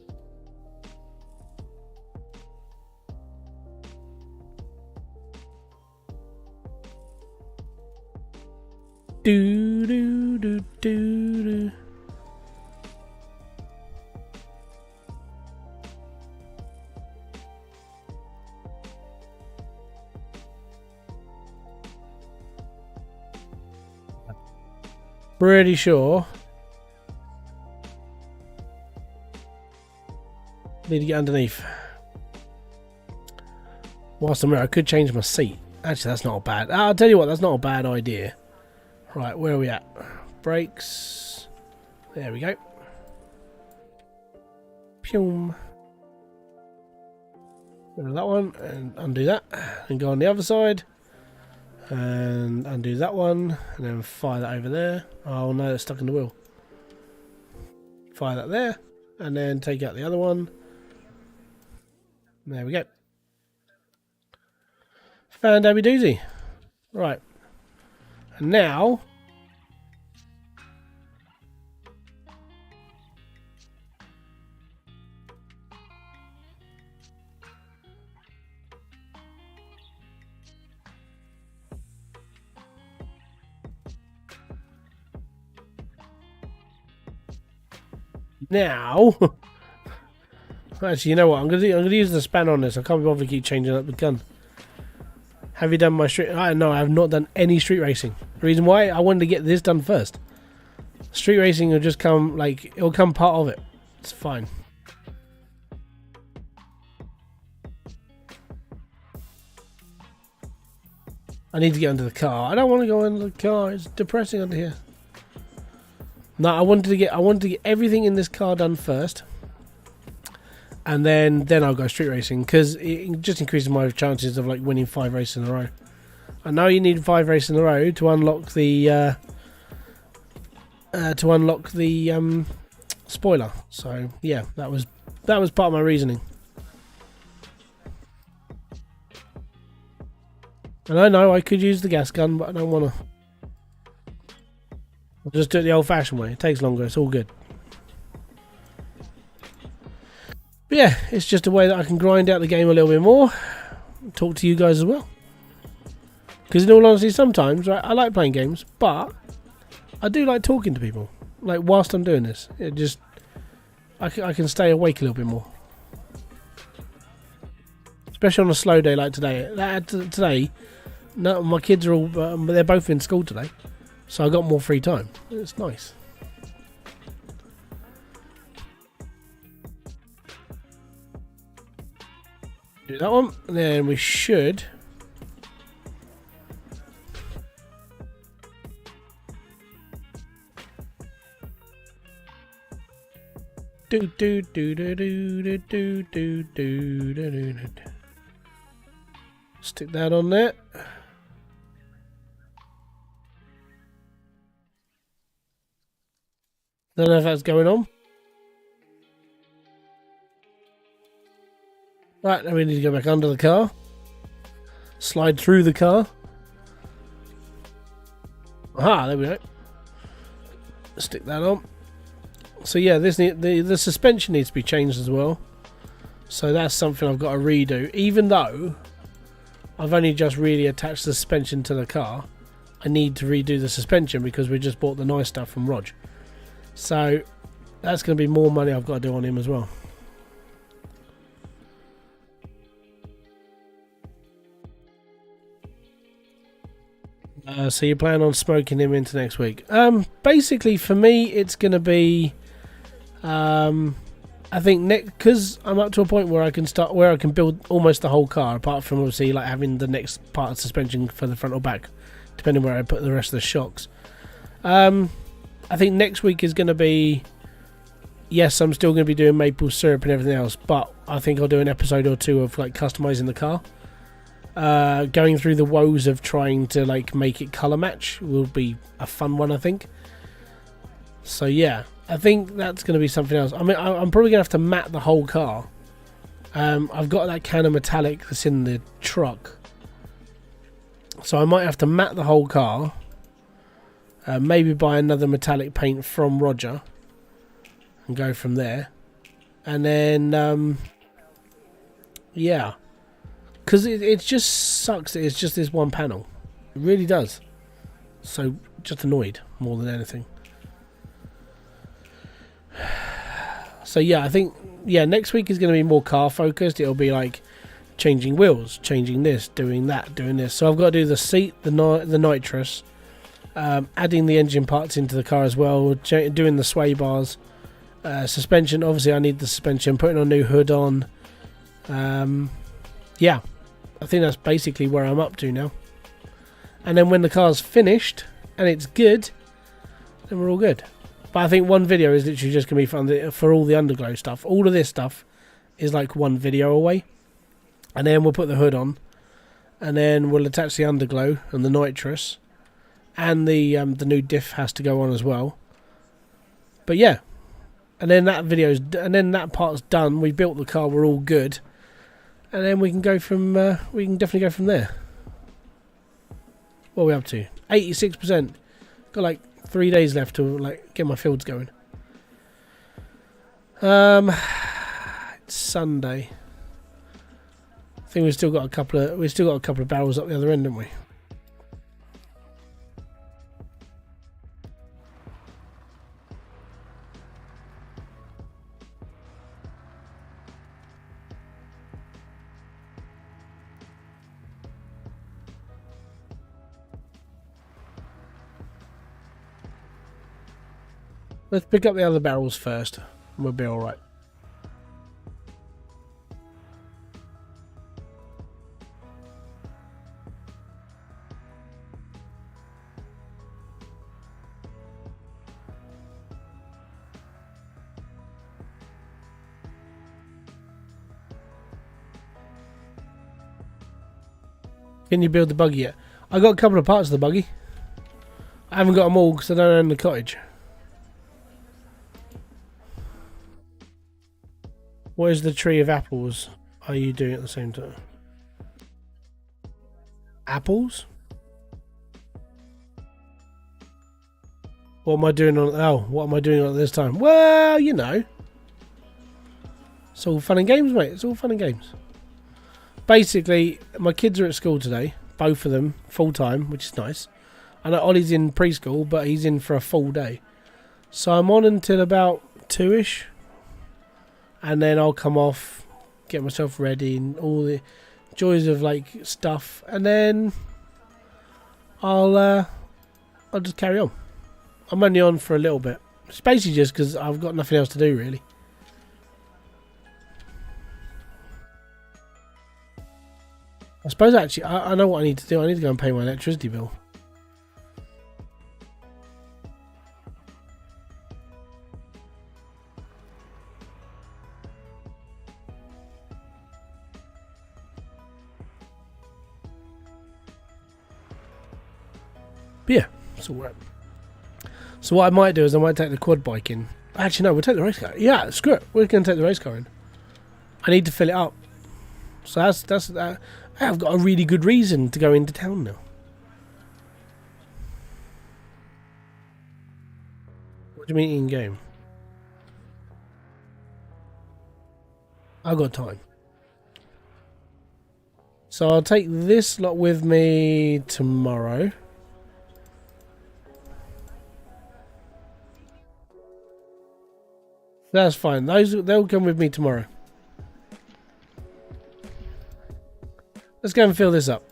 [SPEAKER 1] Do do do do do. Pretty sure. Need to get underneath. Whilst I'm there, I could change my seat. Actually, that's not a bad. I'll tell you what, that's not a bad idea. Right, where are we at? Brakes. There we go. Pew. Go to that one and undo that, and go on the other side and undo that one, and then fire that over there. Oh no, it's stuck in the wheel. Fire that there, and then take out the other one. There we go. Fan dabby doozy. Right. And now actually, you know what? I'm gonna use the span on this. I can't be bothered to keep changing up the gun. Have you done my street? No, I have not done any street racing. The reason why, I wanted to get this done first. Street racing will just come, like, it'll come part of it. It's fine. I need to get under the car. I don't want to go under the car. It's depressing under here. No, I wanted to get everything in this car done first, and then I'll go street racing, because it just increases my chances of like winning 5 races in a row. I know you need 5 races in a row to unlock the spoiler. So yeah, that was part of my reasoning. And I know I could use the gas gun, but I don't want to. I'll just do it the old-fashioned way. It takes longer. It's all good. But yeah, it's just a way that I can grind out the game a little bit more. Talk to you guys as well. Because in all honesty, sometimes, right, I like playing games, but I do like talking to people. Like, whilst I'm doing this. It just... I can stay awake a little bit more. Especially on a slow day like today. Today, no, my kids are all... they're both in school today. So I got more free time. It's nice. Do that one, and then we should stick that on there. Don't know if that's going on. Right, then we need to go back under the car. Slide through the car. Aha, there we go. Stick that on. So yeah, the suspension needs to be changed as well. So that's something I've got to redo. Even though I've only just really attached the suspension to the car, I need to redo the suspension because we just bought the nice stuff from Rog. So That's going to be more money I've got to do on him as well. So you plan on smoking him into next week? Basically, for me, it's going to be, I think, because I'm up to a point where I can build almost the whole car, apart from obviously like having the next part of suspension for the front or back, depending where I put the rest of the shocks. I think next week is going to be, yes, I'm still going to be doing maple syrup and everything else, but I think I'll do an episode or two of like customizing the car. Going through the woes of trying to like make it colour match will be a fun one, I think. So yeah, I think that's going to be something else. I mean, I'm probably going to have to matte the whole car. I've got that can of metallic that's in the truck, so I might have to matte the whole car. Maybe buy another metallic paint from Roger and go from there. And then yeah, because it just sucks that it's just this one panel. It really does. So just annoyed more than anything. So yeah, I think next week is going to be more car focused. It'll be like changing wheels, changing this, doing that, doing this. So I've got to do the seat, the nitrous, adding the engine parts into the car as well, doing the sway bars, suspension. Obviously, I need the suspension. Putting a new hood on. Yeah, I think that's basically where I'm up to now. And then when the car's finished and it's good, then we're all good. But I think one video is literally just going to be fun for all the underglow stuff. All of this stuff is like one video away. And then we'll put the hood on. And then we'll attach the underglow and the nitrous. And the new diff has to go on as well. But yeah. And then that part's done. We built the car, we're all good. And then we can go from we can definitely go from there. What are we up to? 86%. Got like 3 days left to like get my fields going. It's Sunday. I think we've still got a couple of barrels up the other end, haven't we? Let's pick up the other barrels first, and we'll be alright. Can you build the buggy yet? I got a couple of parts of the buggy. I haven't got them all because I don't own the cottage. What is the tree of apples are you doing at the same time? Apples? What am I doing on... Oh, what am I doing on this time? Well, you know. It's all fun and games, mate. It's all fun and games. Basically, my kids are at school today. Both of them, full-time, which is nice. I know Ollie's in preschool, but he's in for a full day. So I'm on until about 2ish. And then I'll come off, get myself ready, and all the joys of like stuff, and then I'll just carry on. I'm only on for a little bit. It's basically just because I've got nothing else to do, really. I suppose actually, I know what I need to do. I need to go and pay my electricity bill. Yeah, it's alright. So what I might do is I might take the quad bike in. Actually, no, we'll take the race car. Yeah, screw it. We're going to take the race car in. I need to fill it up. So that's I've got a really good reason to go into town now. What do you mean in game? I've got time. So I'll take this lot with me tomorrow. That's fine. They'll come with me tomorrow. Let's go and fill this up.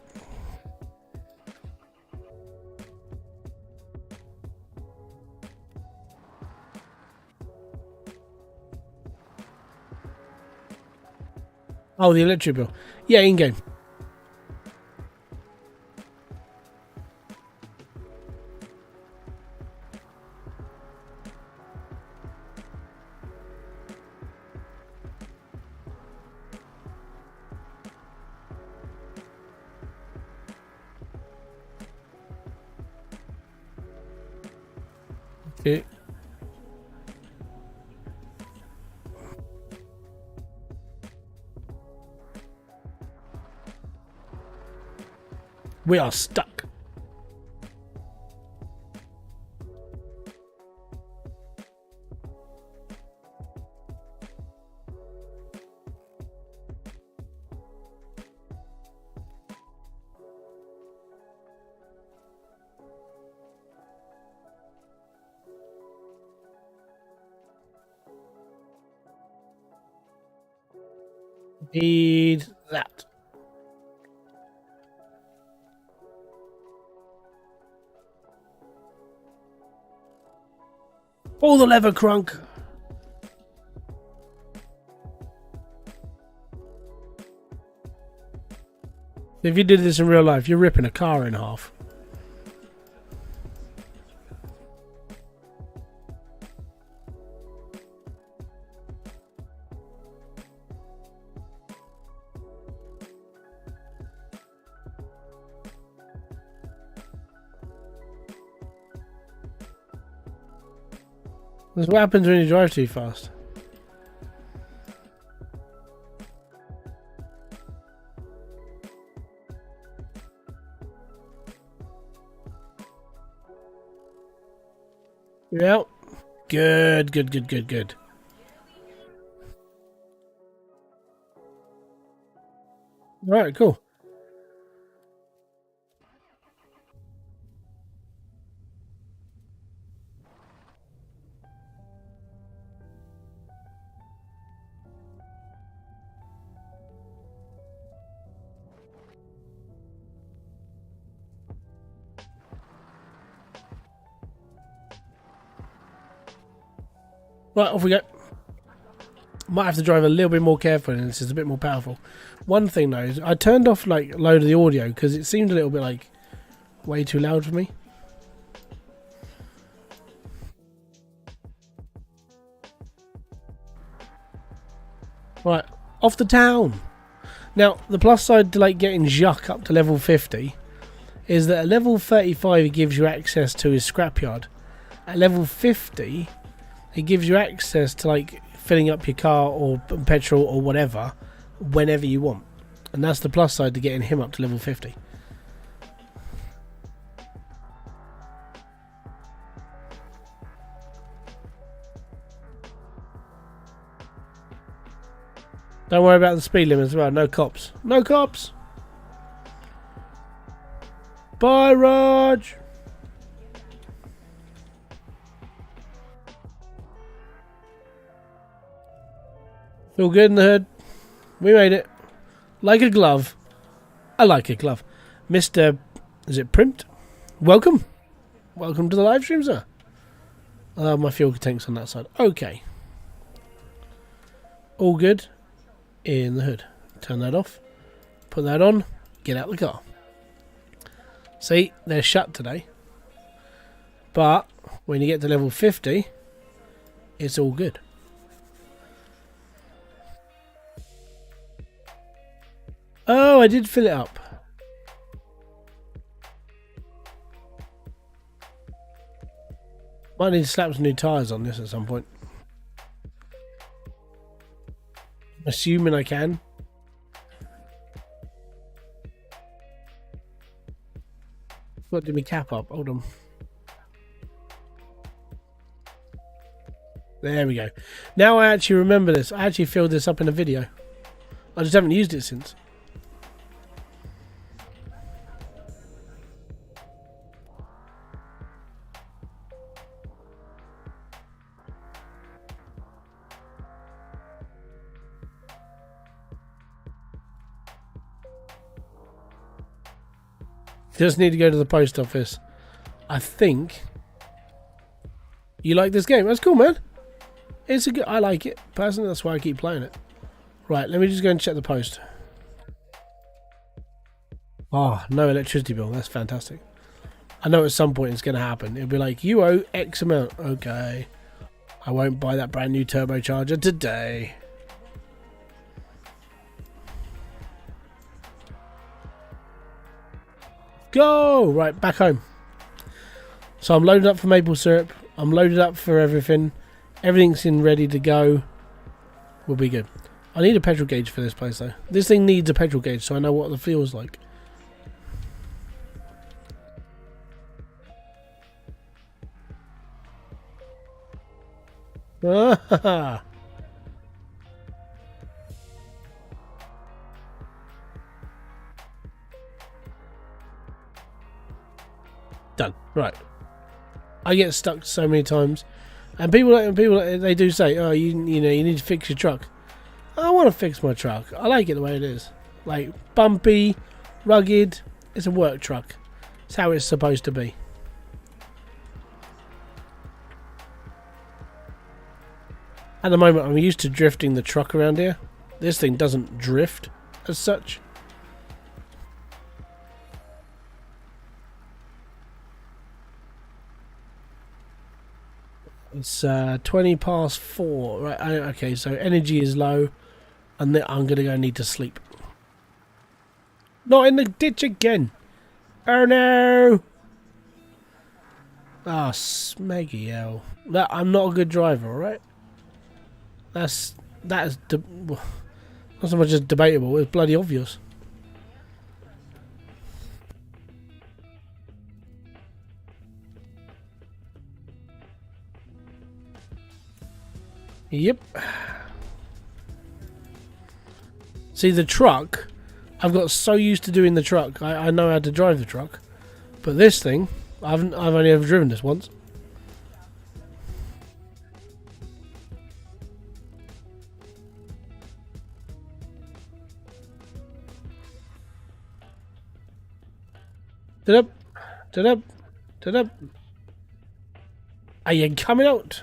[SPEAKER 1] Oh, the electric bill. Yeah, in game. Okay. We are stuck. Need that. Pull the lever, Crunk. If you did this in real life, you're ripping a car in half. That's what happens when you drive too fast. Yep. Good, good, good, good, good. Right, cool. Right, off we go. Might have to drive a little bit more carefully, and this is a bit more powerful. One thing though is I turned off like a load of the audio because it seemed a little bit like way too loud for me. Right, off the town. Now the plus side to like getting Jacques up to level 50 is that at level 35 it gives you access to his scrapyard. At level 50 it gives you access to like filling up your car or petrol or whatever whenever you want, and that's the plus side to getting him up to level 50. Don't worry about the speed limit as well. No cops. No cops. Bye, Raj. Feel good in the hood. We made it. Like a glove. I like a glove. Mr. Is it Primt? Welcome. Welcome to the live stream, sir. My fuel tank's on that side. Okay. All good. In the hood. Turn that off. Put that on. Get out the car. See, they're shut today. But when you get to level 50, it's all good. Oh, I did fill it up. Might need to slap some new tyres on this at some point. Assuming I can. Got to be cap up. Hold on. There we go. Now I actually remember this. I actually filled this up in a video. I just haven't used it since. Just need to go to the post office. I think you like this game. That's cool, man. It's a good. I like it personally. That's why I keep playing it. Right, let me just go and check the post. Oh, no electricity bill. That's fantastic. I know at some point it's going to happen. It'll be like, you owe X amount. Okay. I won't buy that brand new turbocharger today. Go! Right, back home. So I'm loaded up for maple syrup. I'm loaded up for everything. Everything's in ready to go. We'll be good. I need a petrol gauge for this place though. This thing needs a petrol gauge so I know what the feel's like. Done. Right. I get stuck so many times, and people they do say, "Oh, you know, you need to fix your truck." I want to fix my truck. I like it the way it is, like bumpy, rugged. It's a work truck. It's how it's supposed to be. At the moment, I'm used to drifting the truck around here. This thing doesn't drift as such. It's 20 past 4. Right, okay, so energy is low, and I'm going to go need to sleep. Not in the ditch again. Oh no! Ah, smeggy hell. I'm not a good driver, alright? That is not so much as debatable, it's bloody obvious. Yep. See, the truck, I've got so used to doing the truck, I know how to drive the truck. But this thing, I've only ever driven this once. Up. Are you coming out?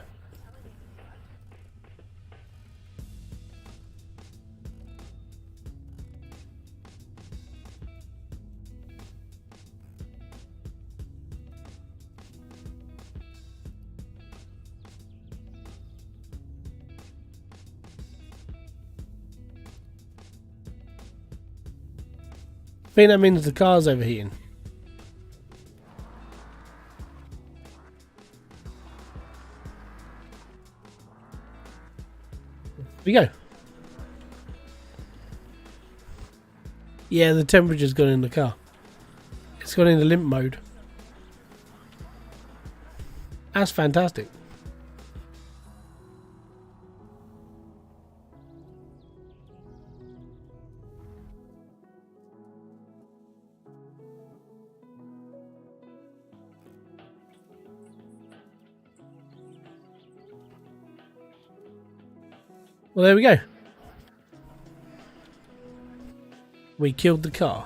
[SPEAKER 1] I think that means the car's overheating. We go. Yeah, the temperature's gone in the car. It's gone into limp mode. That's fantastic. Well, there we go. We killed the car.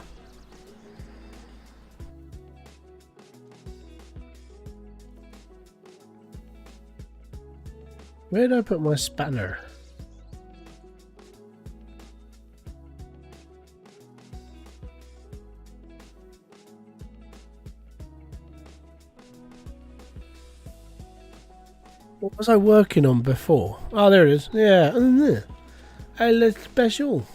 [SPEAKER 1] Where did I put my spanner? What was I working on before? Oh, there it is. Yeah. A little special.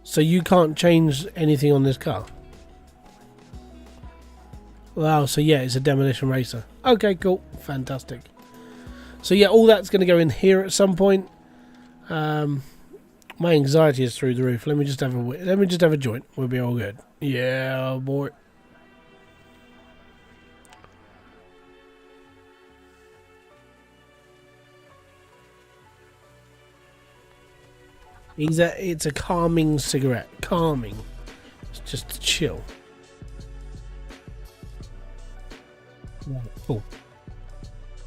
[SPEAKER 1] So you can't change anything on this car? Wow, so yeah, it's a demolition racer. Okay, cool. Fantastic. So yeah, all that's going to go in here at some point. My anxiety is through the roof. Let me just have a joint. We'll be all good. Yeah, boy. It's a calming cigarette. Calming. It's just to chill. Cool.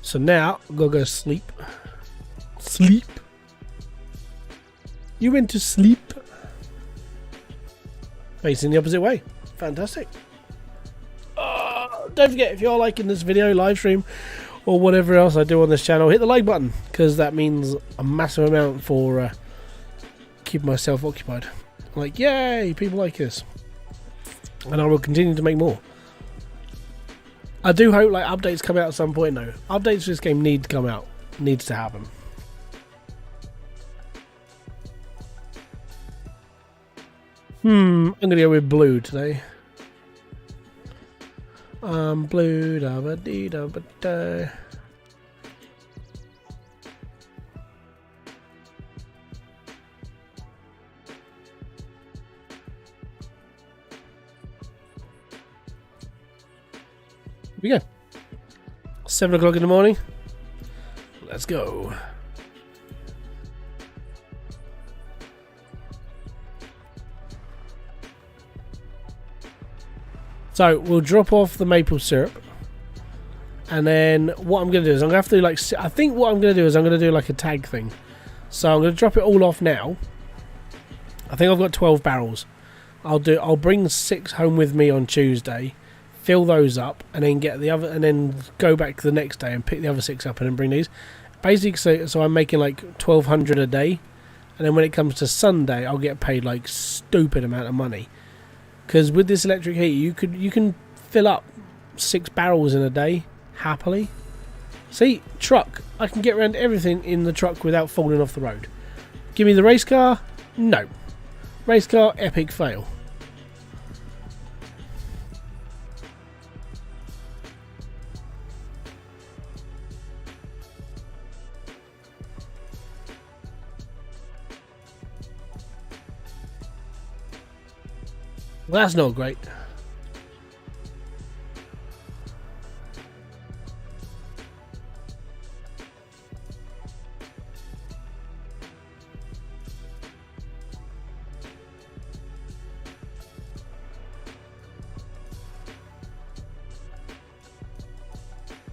[SPEAKER 1] So now I'm gonna go sleep. Sleep. You went to sleep. facing the opposite way. Fantastic. Don't forget, if you're liking this video, live stream, or whatever else I do on this channel, hit the like button, because that means a massive amount for keeping myself occupied. Like, yay, people like this. And I will continue to make more. I do hope like updates come out at some point though. Updates for this game need to come out. Needs to happen. I'm gonna go with blue today. Blue da ba dee da ba da. Here we go. 7 o'clock in the morning. Let's go. So we'll drop off the maple syrup, and then what I'm going to do is I'm going to have to do like, I think what I'm going to do is I'm going to do like a tag thing. So I'm going to drop it all off now. I think I've got 12 barrels. I'll bring 6 home with me on Tuesday, fill those up, and then get the other, and then go back the next day and pick the other 6 up and then bring these. Basically, so I'm making like 1,200 a day, and then when it comes to Sunday, I'll get paid like stupid amount of money. Because with this electric heat, you can fill up 6 barrels in a day happily. See, truck. I can get around everything in the truck without falling off the road. Give me the race car? No. Race car, epic fail. Well, that's not great.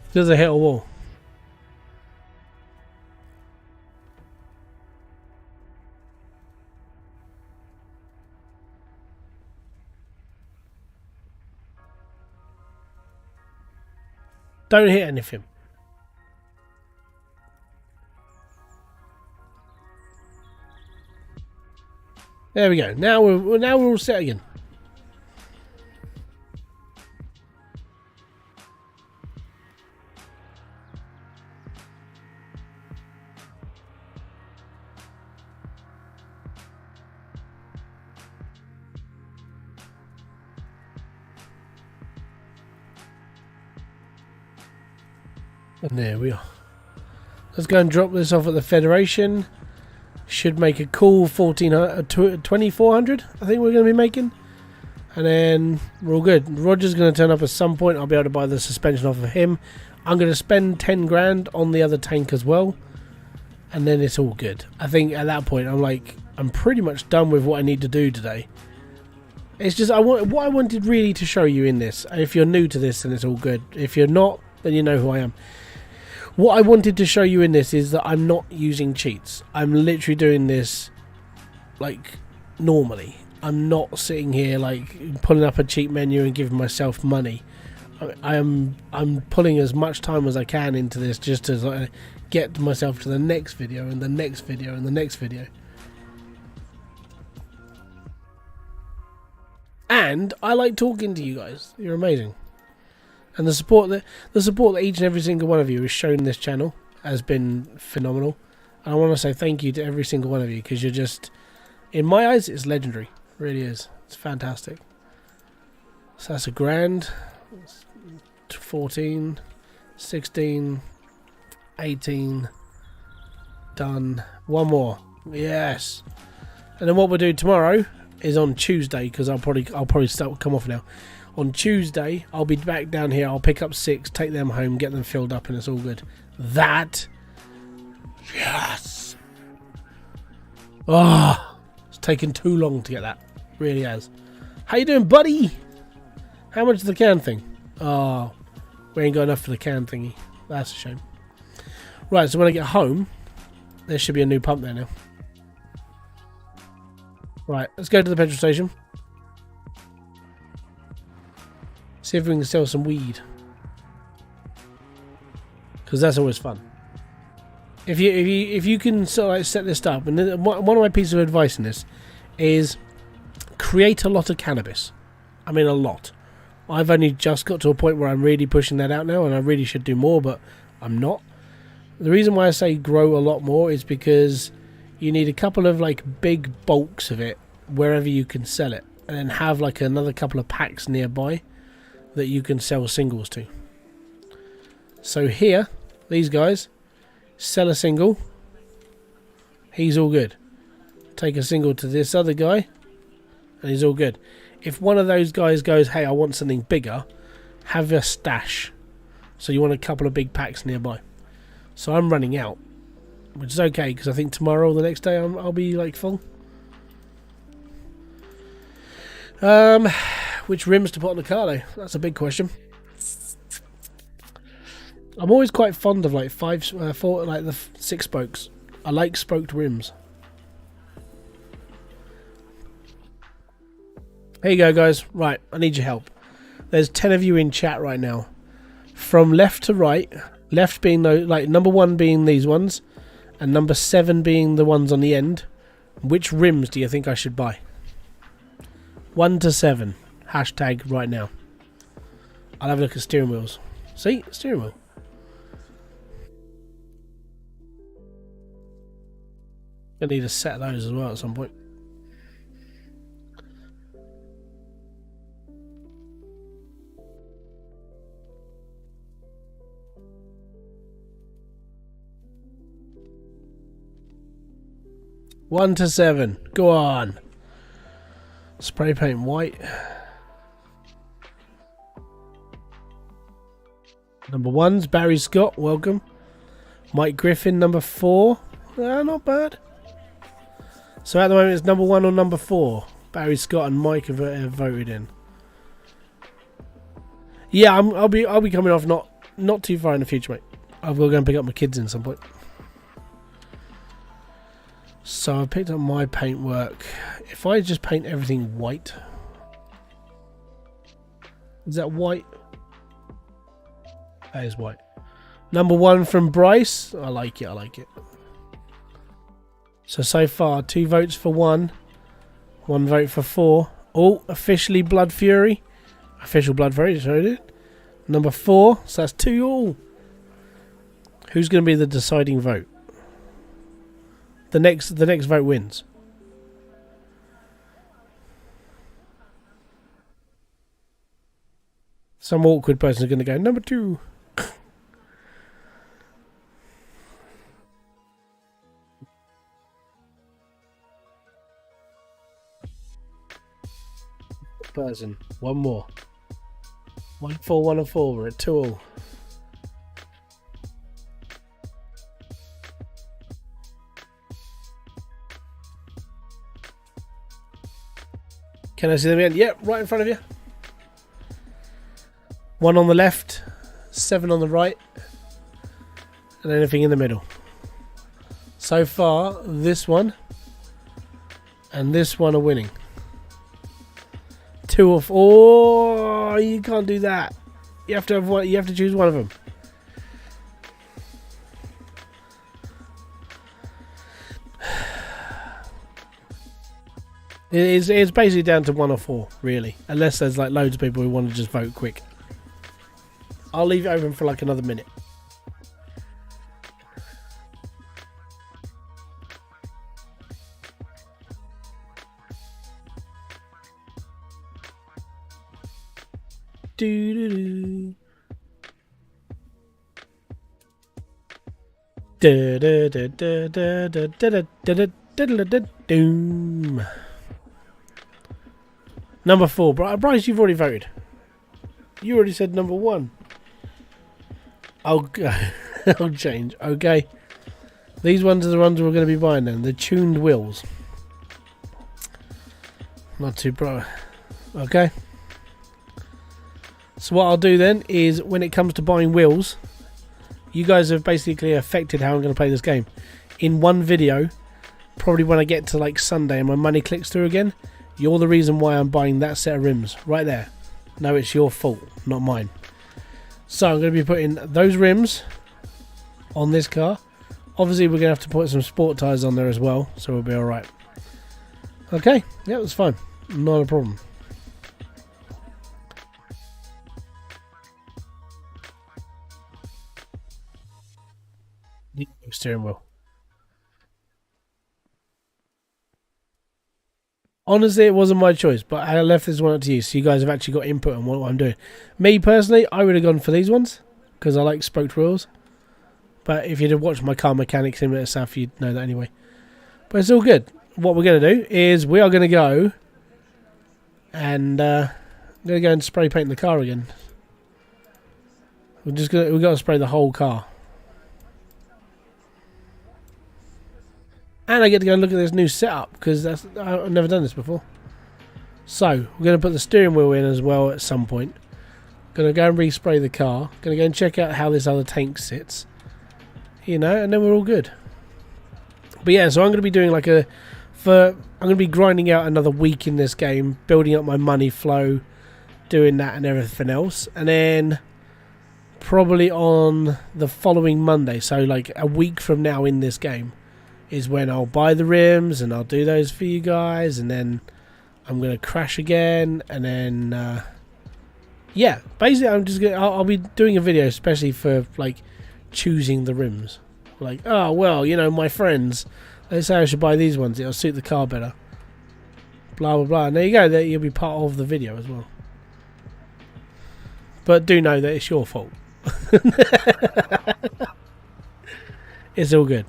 [SPEAKER 1] Because I hit a wall. Don't hit anything. There we go. Now we're all set again. And there we are. Let's go and drop this off at the Federation. Should make a cool 2,400, I think we're going to be making. And then we're all good. Roger's going to turn up at some point. I'll be able to buy the suspension off of him. I'm going to spend 10 grand on the other tank as well. And then it's all good. I think at that point I'm pretty much done with what I need to do today. It's just what I wanted really to show you in this. If you're new to this, then it's all good. If you're not, then you know who I am. What I wanted to show you in this is that I'm not using cheats. I'm literally doing this like normally. I'm not sitting here like pulling up a cheat menu and giving myself money. I'm pulling as much time as I can into this just to like, get myself to the next video and the next video and the next video. And I like talking to you guys. You're amazing. And the support that each and every single one of you has shown this channel has been phenomenal. And I want to say thank you to every single one of you, because you're just, in my eyes, it's legendary. It really is. It's fantastic. So that's $1,000. 14, 16, 18. Done. One more. Yes. And then what we'll do tomorrow is on Tuesday, because I'll probably come off now. On Tuesday, I'll be back down here. I'll pick up 6, take them home, get them filled up, and it's all good. That, yes. Oh, it's taken too long to get that. Really has. How you doing, buddy? How much is the can thing? Oh, we ain't got enough for the can thingy. That's a shame. Right, so when I get home, there should be a new pump there now. Right, let's go to the petrol station. See if we can sell some weed. Because that's always fun. If you can sort of like set this up, and then one of my pieces of advice in this is create a lot of cannabis. I mean a lot. I've only just got to a point where I'm really pushing that out now, and I really should do more, but I'm not. The reason why I say grow a lot more is because you need a couple of like big bulks of it wherever you can sell it, and then have like another couple of packs nearby that you can sell singles to. So here, these guys, sell a single, he's all good. Take a single to this other guy, and he's all good. If one of those guys goes, hey, I want something bigger, have a stash. So you want a couple of big packs nearby. So I'm running out, which is okay, because I think tomorrow or the next day I'll be like full. Which rims to put on the car though? That's a big question. I'm always quite fond of like 4, like the 6 spokes. I like spoked rims. Here you go, guys. Right, I need your help. There's 10 of you in chat right now. From left to right, left being like number 1 being these ones, and number 7 being the ones on the end. Which rims do you think I should buy? 1 to 7. Hashtag right now. I'll have a look at steering wheels. See? Steering wheel. Gonna need a set of those as well at some point. One to 7. Go on. Spray paint white. Number 1's Barry Scott. Welcome. Mike Griffin, number 4. Not bad. So at the moment it's number 1 or number 4. Barry Scott and Mike have voted in. Yeah, I'll be coming off not too far in the future, mate. I've got to go and pick up my kids in some point. So I picked up my paintwork. If I just paint everything white, is that white? That is white. Number 1 from Bryce. I like it. I like it. So far, 2 votes for 1. 1 vote for 4. Oh, officially Blood Fury. Official Blood Fury, so it. Number 4. So that's 2 all. Who's going to be the deciding vote? The next vote wins. Some awkward person is going to go number 2. Person. 1 more. 1-4, 1-4. We're at 2 all. Can I see them again? Yep, right in front of you. 1 on the left, 7 on the right, and anything in the middle. So far, this one and this one are winning. 2 of 4. Oh, you can't do that. You have to have one. You have to choose one of them. It's basically down to 1 or 4, really. Unless there's like loads of people who want to just vote quick. I'll leave it open for like another minute. Do doom. Number 4, Bryce, you've already voted. You already said number 1. I'll change. Okay. These ones are the ones we're going to be buying then. The tuned wheels. Not too bro. Okay. So what I'll do then is when it comes to buying wheels, you guys have basically affected how I'm going to play this game. In one video, probably when I get to like Sunday and my money clicks through again, you're the reason why I'm buying that set of rims. Right there. No, it's your fault, not mine. So I'm going to be putting those rims on this car. Obviously, we're going to have to put some sport tyres on there as well, so we'll be alright. Okay, yeah, that's fine. Not a problem. The steering wheel. Honestly, it wasn't my choice, but I left this one up to you, so you guys have actually got input on what I'm doing. Me, personally, I would have gone for these ones, because I like spoked wheels. But if you'd have watched my car mechanic simulator stuff, you'd know that anyway. But it's all good. What we're going to do is we are going to go and spray paint the car again. We've got to spray the whole car. And I get to go and look at this new setup because I've never done this before. So we're going to put the steering wheel in as well at some point. Going to go and respray the car. Going to go and check out how this other tank sits. You know, and then we're all good. But yeah, so I'm going to be doing I'm going to be grinding out another week in this game, building up my money flow, doing that and everything else, and then probably on the following Monday, so like a week from now in this game, is when I'll buy the rims and I'll do those for you guys, and then I'm going to crash again, and then yeah, basically I'll be doing a video especially for like choosing the rims. Like, oh well, you know, my friends, they say I should buy these ones, it'll suit the car better, blah blah blah, and there you go, that you'll be part of the video as well. But do know that it's your fault. It's all good.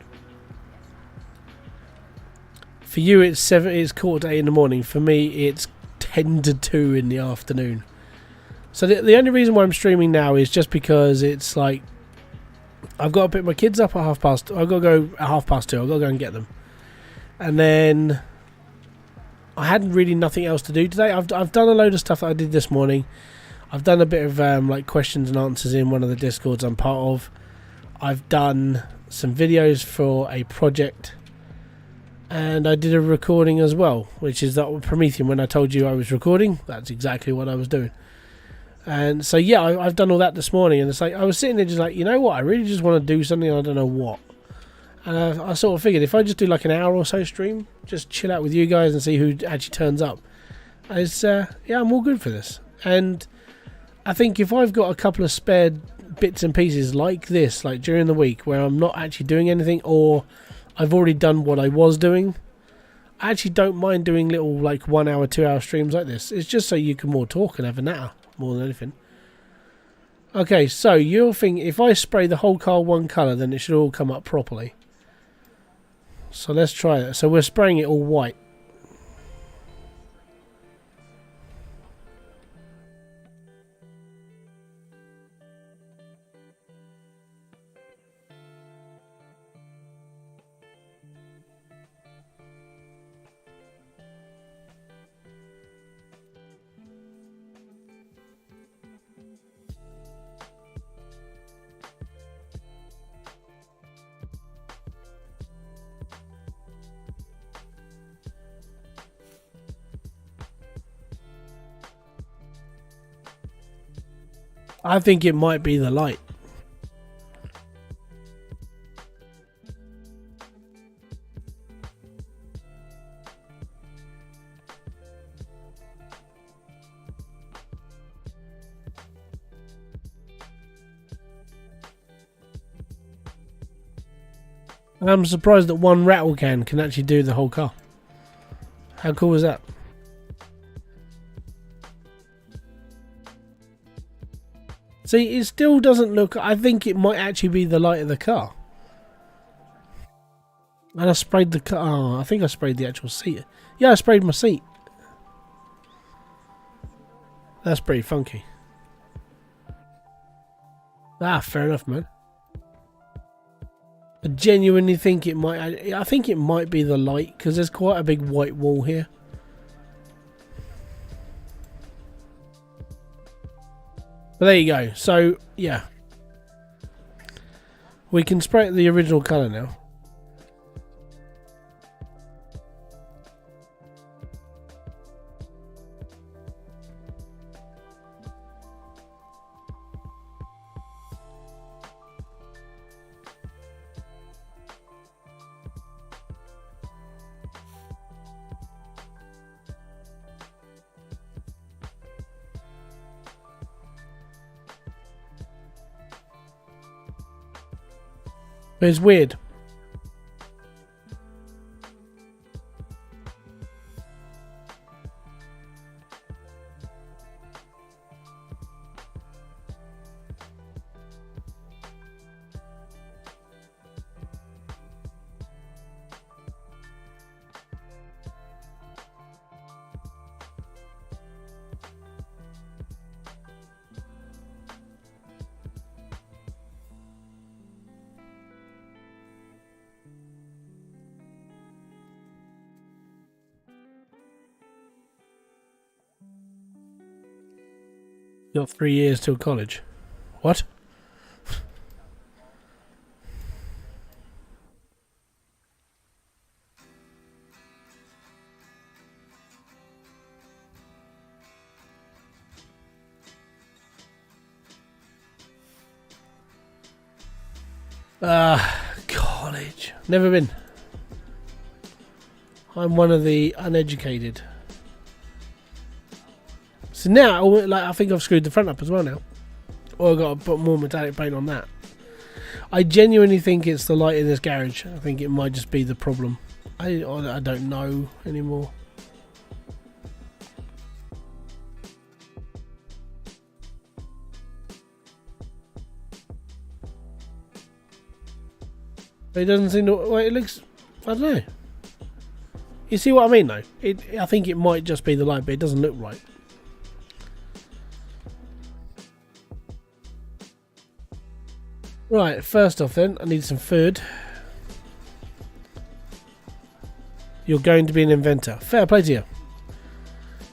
[SPEAKER 1] For you it's 8:45 in the morning. For me it's 10 to 2 in the afternoon. So the only reason why I'm streaming now is just because it's like I've got to pick my kids up at 2:30. I've got to go at 2:30. I've got to go and get them. And then I had really nothing else to do today. I've done a load of stuff that I did this morning. I've done a bit of like questions and answers in one of the Discords I'm part of. I've done some videos for a project. And I did a recording as well, which is that Promethean. When I told you I was recording, that's exactly what I was doing. And so yeah, I've done all that this morning, and it's like I was sitting there just like, you know what, I really just want to do something, I don't know what. And I sort of figured if I just do like an hour or so stream, just chill out with you guys and see who actually turns up. It's yeah, I'm all good for this. And I think if I've got a couple of spare bits and pieces like this, like during the week where I'm not actually doing anything, or I've already done what I was doing, I actually don't mind doing little like 1 hour, 2 hour streams like this. It's just so you can more talk and have a natter more than anything. Okay, so you'll think if I spray the whole car one colour, then it should all come up properly. So let's try that. So we're spraying it all white. I think it might be the light. And I'm surprised that one rattle can actually do the whole car. How cool is that? See, it still doesn't look... I think it might actually be the light of the car. And I sprayed the car... Oh, I think I sprayed the actual seat. Yeah, I sprayed my seat. That's pretty funky. Ah, fair enough, man. I genuinely think it might... I think it might be the light, because there's quite a big white wall here. But there you go. So, yeah. We can spray it the original colour now. But it's weird. Got 3 years till college. What? College. Never been. I'm one of the uneducated. So now, like, I think I've screwed the front up as well now. Or I've got to put more metallic paint on that. I genuinely think it's the light in this garage. I think it might just be the problem. I don't know anymore. It doesn't seem to... Well, it looks... I don't know. You see what I mean, though? I think it might just be the light, but it doesn't look right. Right, first off then, I need some food. You're going to be an inventor. Fair play to you.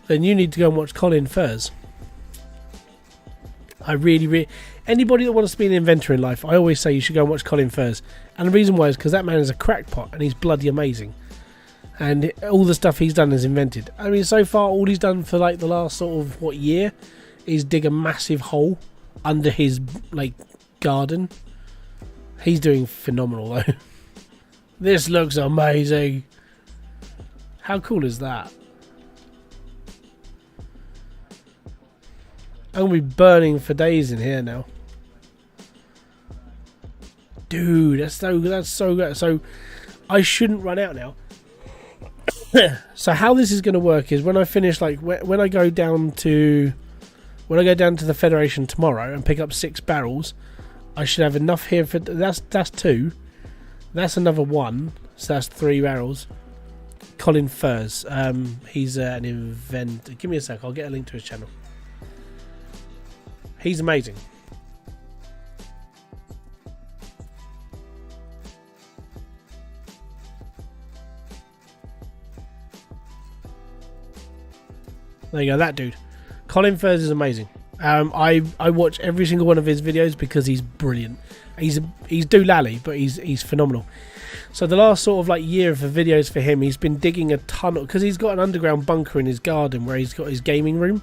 [SPEAKER 1] Then you need to go and watch Colin Furs. I really... Anybody that wants to be an inventor in life, I always say you should go and watch Colin Furs. And the reason why is because that man is a crackpot and he's bloody amazing. And all the stuff he's done is invented. I mean, so far, all he's done for like the last sort of, year is dig a massive hole under his, like, garden. He's doing phenomenal, though. This looks amazing. How cool is that? I'm going to be burning for days in here now. Dude, that's so good. So, I shouldn't run out now. So how this is going to work is when I finish, like, when I go down to the Federation tomorrow and pick up 6 barrels, I should have enough here for that's 2. That's another 1, so that's 3 barrels. Colin Furs, he's an inventor. Give me a sec, I'll get a link to his channel. He's amazing. There you go, that dude. Colin Furs is amazing. I watch every single one of his videos because he's brilliant. He's doolally, but he's phenomenal. So the last sort of like year of the videos for him, he's been digging a tunnel because he's got an underground bunker in his garden where he's got his gaming room.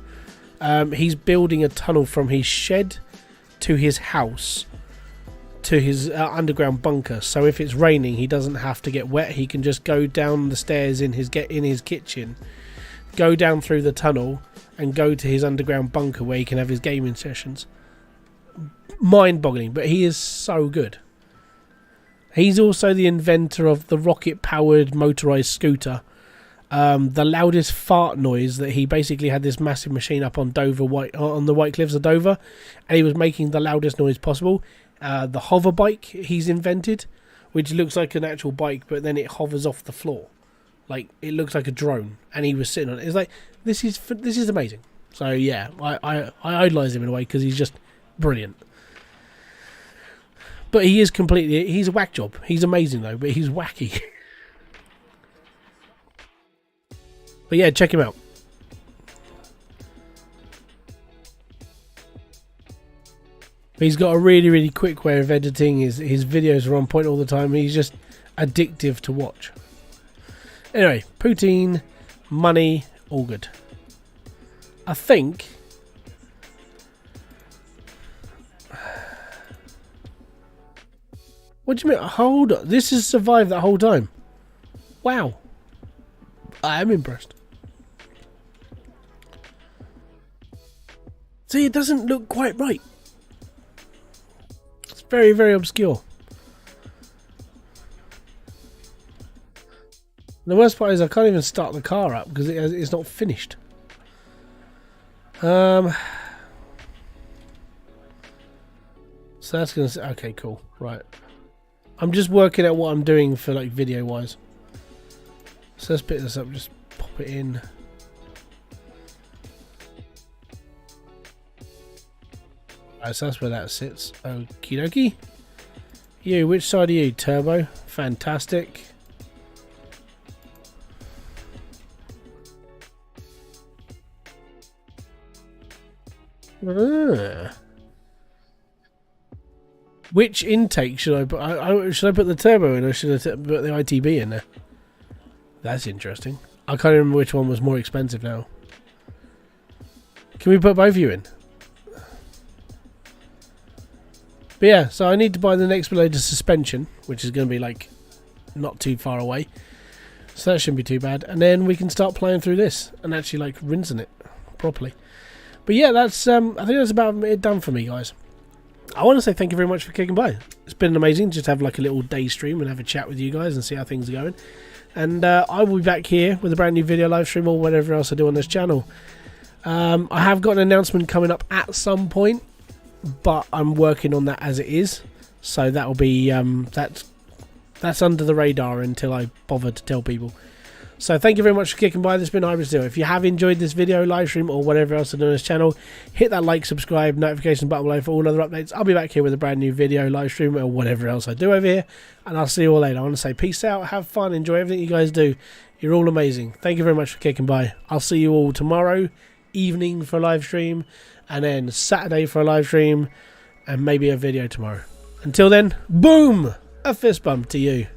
[SPEAKER 1] He's building a tunnel from his shed to his house to his underground bunker. So if it's raining, he doesn't have to get wet. He can just go down the stairs in his kitchen, go down through the tunnel, and go to his underground bunker where he can have his gaming sessions. Mind-boggling, but he is so good. He's also the inventor of the rocket-powered motorized scooter. The loudest fart noise that he basically had this massive machine up on on the White Cliffs of Dover, and he was making the loudest noise possible. The hover bike he's invented, which looks like an actual bike, but then it hovers off the floor. Like, it looks like a drone, and he was sitting on it. It's like, this is amazing. So yeah, I idolise him in a way because he's just brilliant. But he's a whack job. He's amazing though, but he's wacky. But yeah, check him out. He's got a really, really quick way of editing. His videos are on point all the time. He's just addictive to watch. Anyway, poutine, money, all good. I think... What do you mean? Hold on. This has survived that whole time. Wow. I am impressed. See, it doesn't look quite right. It's very, very obscure. And the worst part is I can't even start the car up because it's not finished. So that's gonna say, okay, cool, right. I'm just working out what I'm doing for like video wise. So let's pick this up, just pop it in. Right, so that's where that sits. Okie dokie. You, which side are you? Turbo. Fantastic. Which intake should I put? Should I put the turbo in, or should I put the ITB in there? That's interesting. I can't remember which one was more expensive now. Can we put both of you in? But yeah, so I need to buy the next load of suspension, which is going to be like not too far away. So that shouldn't be too bad. And then we can start playing through this and actually like rinsing it properly. But yeah, that's I think that's about it done for me, guys. I want to say thank you very much for kicking by. It's been amazing just to have like a little day stream and have a chat with you guys and see how things are going. And I will be back here with a brand new video live stream or whatever else I do on this channel. I have got an announcement coming up at some point, but I'm working on that as it is. So that will be that's under the radar until I bother to tell people. So thank you very much for kicking by. This has been Hybridsteel. If you have enjoyed this video, live stream, or whatever else I do on this channel, hit that like, subscribe, notification button below for all other updates. I'll be back here with a brand new video, live stream, or whatever else I do over here. And I'll see you all later. I want to say peace out, have fun, enjoy everything you guys do. You're all amazing. Thank you very much for kicking by. I'll see you all tomorrow evening for a live stream, and then Saturday for a live stream, and maybe a video tomorrow. Until then, boom! A fist bump to you.